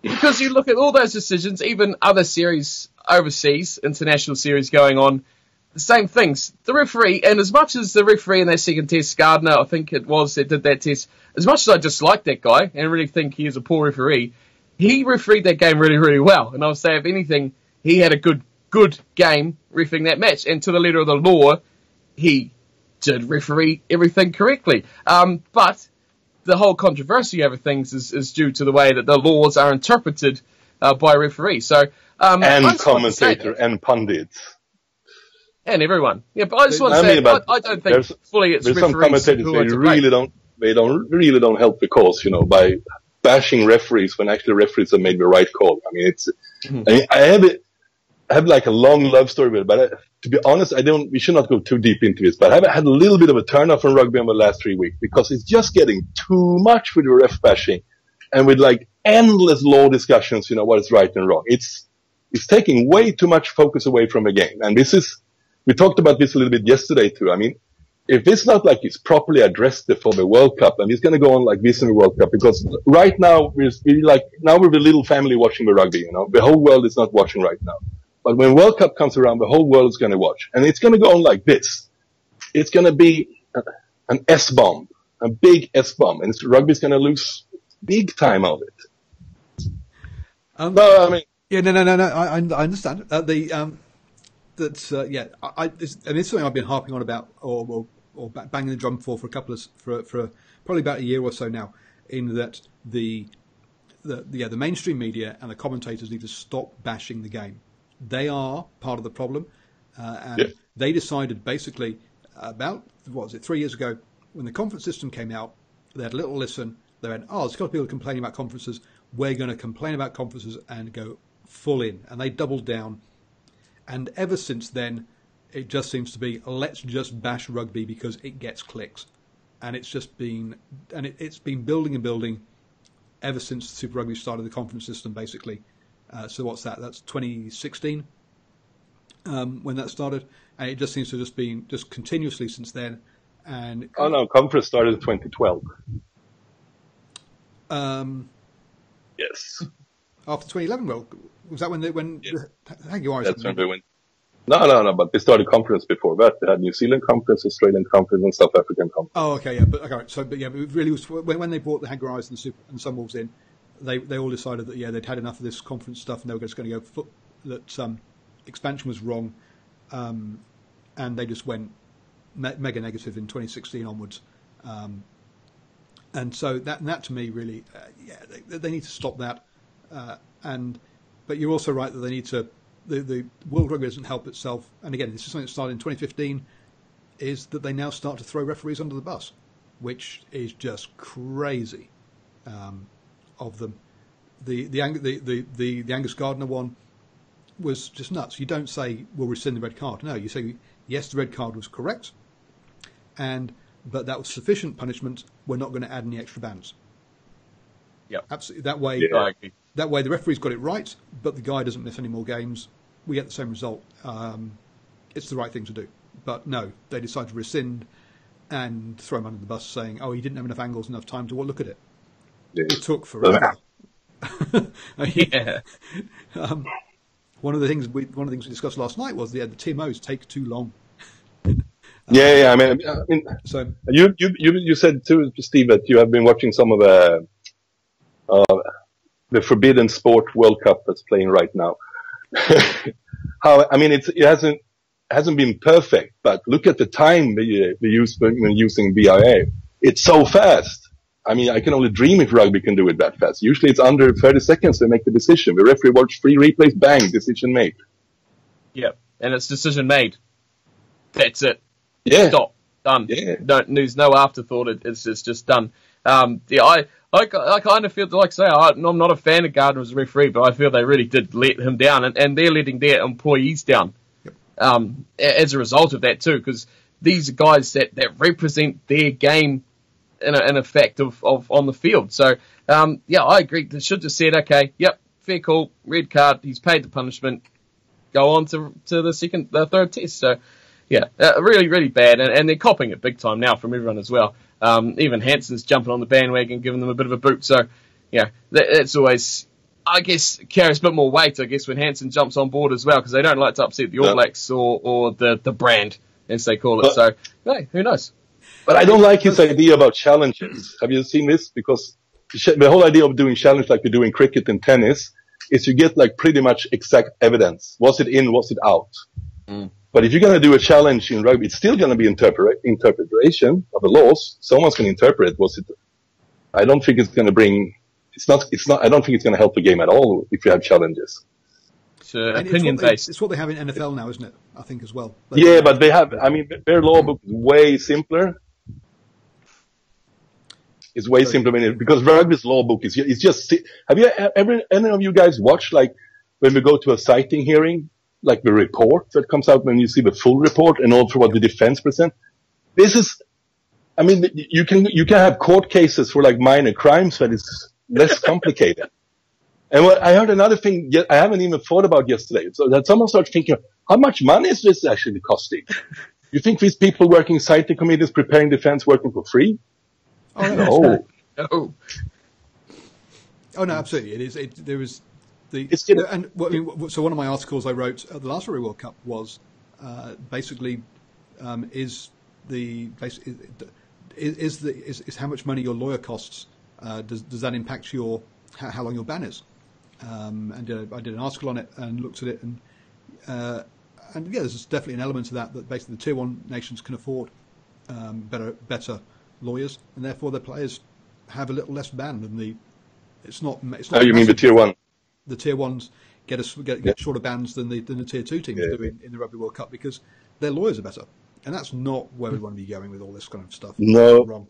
B: Because you look at all those decisions, even other series overseas, international series going on, the same things. The referee, and as much as the referee in that second test, Gardner, I think it was, that did that test, as much as I dislike that guy and really think he is a poor referee, he refereed that game really, really well. And I'll say, if anything, he had a good game refereeing that match. And to the letter of the law, he did referee everything correctly. But the whole controversy over things is due to the way that the laws are interpreted by referees. So,
C: and commentator and pundits.
B: And everyone. Yeah, but I just want to say, I don't think fully it's referees.
C: There's some commentators they really don't help the cause, by bashing referees when actually referees have made the right call. I mean, I have like a long love story with it, but to be honest, we should not go too deep into this, but I've had a little bit of a turn off on rugby in the last 3 weeks because it's just getting too much with the ref bashing and with like endless law discussions, what is right and wrong. It's taking way too much focus away from the game. And we talked about this a little bit yesterday too. I mean, if it's not like it's properly addressed before the World Cup, and it's going to go on like this in the World Cup, because right now we're the little family watching the rugby, the whole world is not watching right now. But when World Cup comes around, the whole world is going to watch, and it's going to go on like this. It's going to be an S-bomb, a big S-bomb, and rugby's going to lose big time of it. No, I mean,
A: yeah, no. I understand it's something I've been harping on about, or banging the drum for probably about a year or so now. In that the mainstream media and the commentators need to stop bashing the game. They are part of the problem, and they decided basically about 3 years ago when the conference system came out. They had a little listen. They went, there's got people complaining about conferences. We're going to complain about conferences and go full in, and they doubled down. And ever since then, it just seems to be, let's just bash rugby because it gets clicks. And it's just been, it's been building and building ever since Super Rugby started the conference system, basically. So what's that? That's 2016 when that started. And it just seems to have just been just continuously since then. And
C: conference started in 2012. Yes.
A: After 2011, well, was that when the Jaguars?
C: That's when they went. No, but they started conference before that. They had New Zealand conference, Australian conference, and South African conference.
A: Oh, okay, yeah, but it really was when they brought the Jaguars and the Sunwolves in. They all decided that they'd had enough of this conference stuff, and they were just going to go that expansion was wrong, and they just went mega negative in 2016 onwards. And so that to me really, they need to stop that. But you're also right that they need to. The World Rugby doesn't help itself. And again, this is something that started in 2015. is that they now start to throw referees under the bus, which is just crazy of them. The Angus Gardner one was just nuts. You don't say we'll rescind the red card. No, you say yes, the red card was correct, but that was sufficient punishment. We're not going to add any extra bans.
B: Yeah,
A: absolutely. That way, the referee's got it right, but the guy doesn't miss any more games. We get the same result. It's the right thing to do. But no, they decide to rescind and throw him under the bus, saying, "Oh, he didn't have enough angles, enough time to look at it." Yeah. It took forever.
B: Yeah.
A: One of the things we discussed last night was the TMOs take too long.
C: I mean, so you said too, Steve, that you have been watching some of the Forbidden Sport World Cup that's playing right now. It hasn't been perfect, but look at the time they use when using BIA. It's so fast. I mean, I can only dream if rugby can do it that fast. Usually it's under 30 seconds they make the decision. The referee watch 3 replays, bang, decision made.
B: Yeah, and it's decision made. That's it.
C: Yeah.
B: Stop. Done.
C: Yeah.
B: There's no afterthought. It's just done. I kind of feel, like I say, I'm not a fan of Gardner as a referee, but I feel they really did let him down, and they're letting their employees down. As a result of that too, because these are guys that represent their game in effect of on the field. So I agree. They should have said, okay, yep, fair call, red card. He's paid the punishment. Go on to the third test. So really, really bad, and they're copping it big time now from everyone as well. Even Hansen's jumping on the bandwagon, giving them a bit of a boot. So that's always, I guess, carries a bit more weight, I guess, when Hansen jumps on board as well, because they don't like to upset the All Blacks or the brand, as they call it. So, hey, who knows?
C: But I don't like his idea about challenges. Have you seen this? Because the whole idea of doing challenge like we do in cricket and tennis is you get like pretty much exact evidence. Was it in? Was it out? Mm. But if you're going to do a challenge in rugby, it's still going to be interpretation of the laws. Someone's going to interpret. Was it? I don't think it's going to bring. It's not. I don't think it's going to help the game at all if you have challenges.
B: It's opinion based.
A: It's what they have in NFL now, isn't it? I think as well.
C: But they have. I mean, their law book is way simpler. It's way simpler because rugby's law book is just. Have you ever any of you guys watched like when we go to a citing hearing, like the report that comes out when you see the full report and also what the defense present? This is. I mean, you can have court cases for like minor crimes that is less complicated. And I heard another thing I haven't even thought about yesterday. So that someone starts thinking, how much money is this actually costing? You think these people working citing committees, preparing defense, working for free?
A: Oh,
C: no.
B: No.
A: Oh, no, absolutely. It is. There is the. So one of my articles I wrote at the last Rugby World Cup was basically is how much money your lawyer costs. Does that impact how long your ban is? And I did an article on it and looked at it, and there's definitely an element to that basically the tier 1 nations can afford better lawyers, and therefore their players have a little less ban than the. It's not.
C: Oh, you mean the tier 1?
A: The tier 1s get shorter bans than the tier 2 teams do in the Rugby World Cup because their lawyers are better, and that's not where we want to be going with all this kind of stuff.
C: No.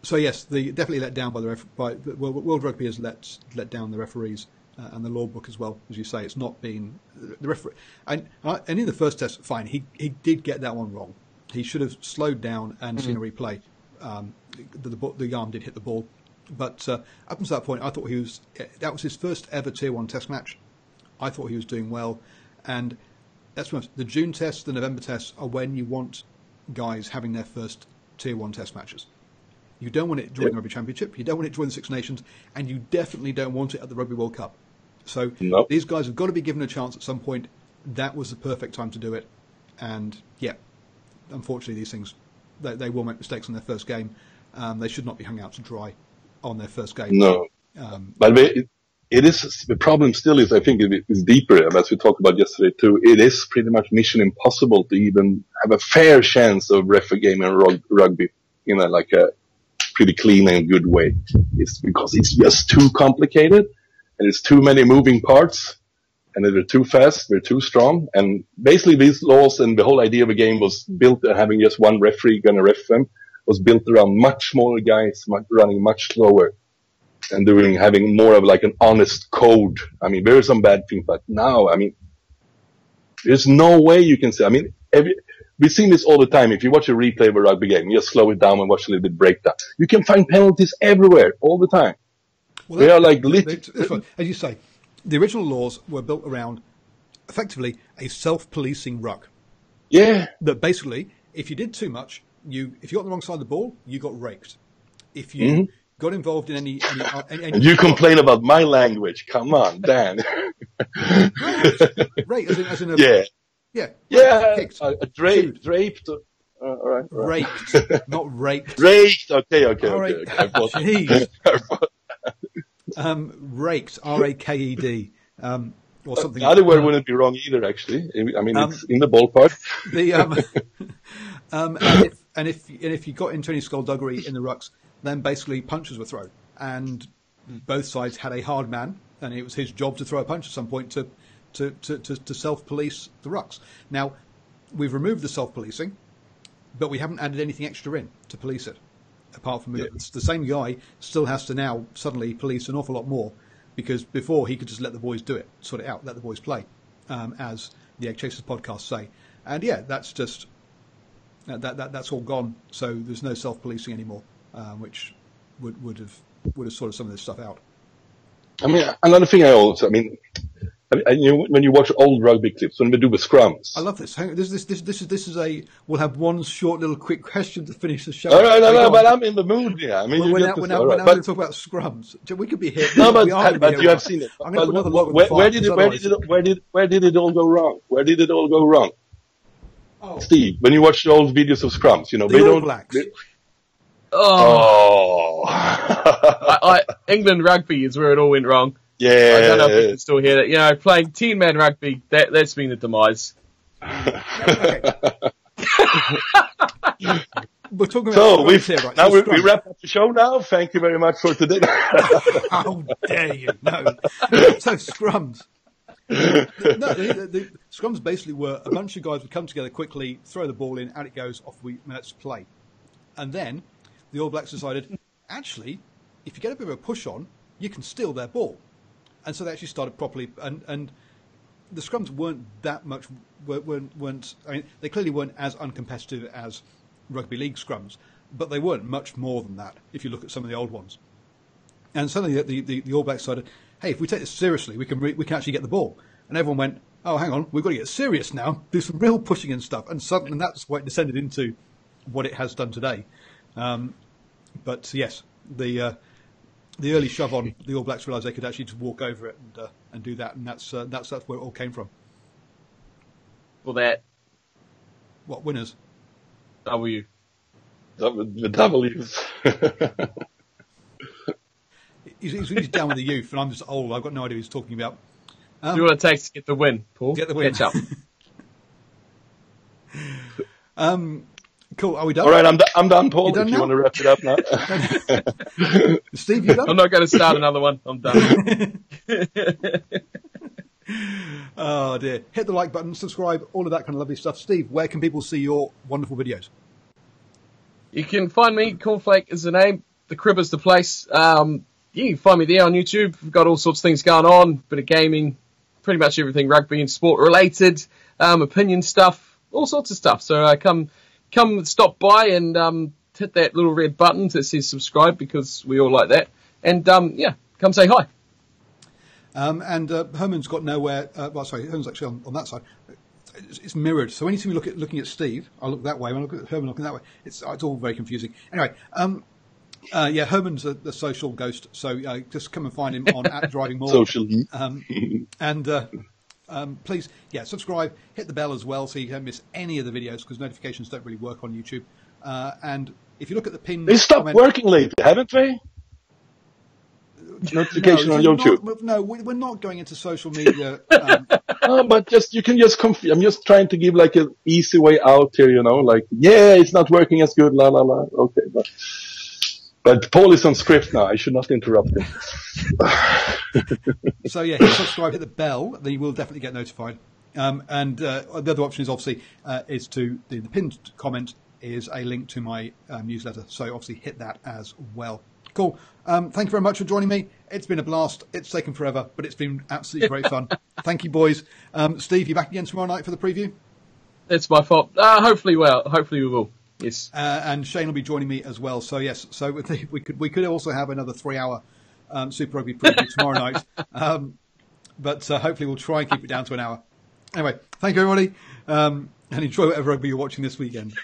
A: So yes, definitely let down by World Rugby has let down the referees and the law book as well, as you say. It's not been the referee, and in the first test, fine, he did get that one wrong. He should have slowed down and seen a replay. The arm did hit the ball, but up until that point, I thought that was his first ever tier 1 test match. I thought he was doing well, and that's when the June tests, the November tests are when you want guys having their first tier 1 test matches. You don't want it during the Rugby Championship. You don't want it during the Six Nations, and you definitely don't want it at the Rugby World Cup. So These guys have got to be given a chance at some point. That was the perfect time to do it, and unfortunately, these things they will make mistakes on their first game. They should not be hung out to dry on their first game.
C: No, but it is the problem. Still, is I think it is deeper, as we talked about yesterday too. It is pretty much mission impossible to even have a fair chance of ref a game in rugby in like a pretty clean and good way. It's because it's just too complicated and it's too many moving parts. and they were too fast, they're too strong. And basically these laws and the whole idea of the game was built having just one referee gonna ref them, was built around much smaller guys, running much slower and having more of like an honest code. I mean, there are some bad things, but now, I mean, there's no way you can say, I mean, we've seen this all the time. If you watch a replay of a rugby game, you just slow it down and watch a little bit breakdown. You can find penalties everywhere, all the time.
A: Well,
C: they are like
A: as you say, the original laws were built around effectively a self-policing ruck.
C: Yeah.
A: That basically, if you did too much, if you got on the wrong side of the ball, you got raked. If you got involved in any
C: and you complain about my language. Come on, Dan.
A: Right, as in a,
C: yeah,
A: kicked,
C: draped. All right.
A: Raked, not raked.
C: Raked. Okay.
A: Jeez. Raked. R-A-K-E-D. Or something.
C: The other word wouldn't be wrong either. Actually, I mean, it's in the ballpark.
A: And if you got into any skullduggery in the rucks, then basically punches were thrown, and both sides had a hard man, and it was his job to throw a punch at some point to self-police the rucks. Now, we've removed the self-policing, but we haven't added anything extra in to police it. Apart from the same guy still has to now suddenly police an awful lot more, because before he could just let the boys do it, sort it out, let the boys play, as the Egg Chasers podcast say. And that's just that's all gone. So there's no self-policing anymore, which would have sorted some of this stuff out.
C: I mean, another thing when you watch old rugby clips, when we do the scrums.
A: I love this. This is we'll have one short little quick question to finish the show.
C: All right, no, but I'm in the mood here. I mean,
A: we're now going to talk about scrums. We could be here.
C: No, but you have seen it. Where did it all go wrong? Where did it all go wrong? Oh. Steve, when you watch the old videos of scrums,
A: the All Blacks.
B: England rugby is where it all went wrong.
C: Yeah.
B: I don't know if you can still hear it. Playing 10-man rugby, that's been the demise.
A: We're talking about
C: we wrap up the show now. Thank you very much for today.
A: How dare you? No. So scrums. The scrums basically were a bunch of guys would come together quickly, throw the ball in, out it goes, let's play. And then the All Blacks decided, actually, if you get a bit of a push on, you can steal their ball. And so they actually started properly, and the scrums weren't that much, weren't. I mean, they clearly weren't as uncompetitive as rugby league scrums, but they weren't much more than that. If you look at some of the old ones, and suddenly the All Blacks decided, hey, if we take this seriously, we can actually get the ball. And everyone went, oh, hang on, we've got to get serious now, do some real pushing and stuff. And suddenly, and that's why it descended into what it has done today. But yes, the early shove on, the All Blacks realised they could actually just walk over it and do that, and that's where it all came from.
B: Well, that.
A: What winners?
B: W.
C: The W's.
A: He's down with the youth, and I'm just old. I've got no idea what he's talking about.
B: Do what it takes to get the win, Paul.
A: Get the win.
B: Catch
A: up. Cool. Are we done?
C: All right, I'm done, Paul.
A: Done
C: if
A: now?
C: You want to wrap it up now.
A: Steve, you done?
B: I'm not going to start another one. I'm done.
A: Oh dear. Hit the like button, subscribe, all of that kind of lovely stuff. Steve, where can people see your wonderful videos?
B: You can find me, Cornflake is the name, the crib is the place. You can find me there on YouTube. We've got all sorts of things going on, bit of gaming, pretty much everything rugby and sport related, opinion stuff, all sorts of stuff. So come stop by and hit that little red button that says subscribe, because we all like that. And come say hi.
A: And Herman's got nowhere. Herman's actually on that side. It's mirrored. So when you see me looking at Steve, I look that way. When I look at Herman looking that way, it's all very confusing. Anyway, Herman's the social ghost. So just come and find him on @DrivingMaul.
C: Social.
A: Please, subscribe, hit the bell as well, so you don't miss any of the videos, because notifications don't really work on YouTube. And if you look at the pinned
C: they stopped working lately, haven't they? Notification on YouTube.
A: We're not going into social media.
C: But you can just I'm just trying to give like an easy way out here, like, it's not working as good, la la la. Okay, but But Paul is on script now. I should not interrupt him.
A: So yeah, hit subscribe, hit the bell, then you will definitely get notified. And the other option is obviously is to the pinned comment is a link to my newsletter. So obviously hit that as well. Cool. Thank you very much for joining me. It's been a blast. It's taken forever, but it's been absolutely great fun. Thank you, boys. Steve, you back again tomorrow night for the preview?
B: It's my fault. Hopefully we will. Yes.
A: And Shane will be joining me as well. So yes, so we could also have another 3-hour Super Rugby preview tomorrow night. But hopefully we'll try and keep it down to an hour. Anyway, thank you everybody, and enjoy whatever rugby you're watching this weekend.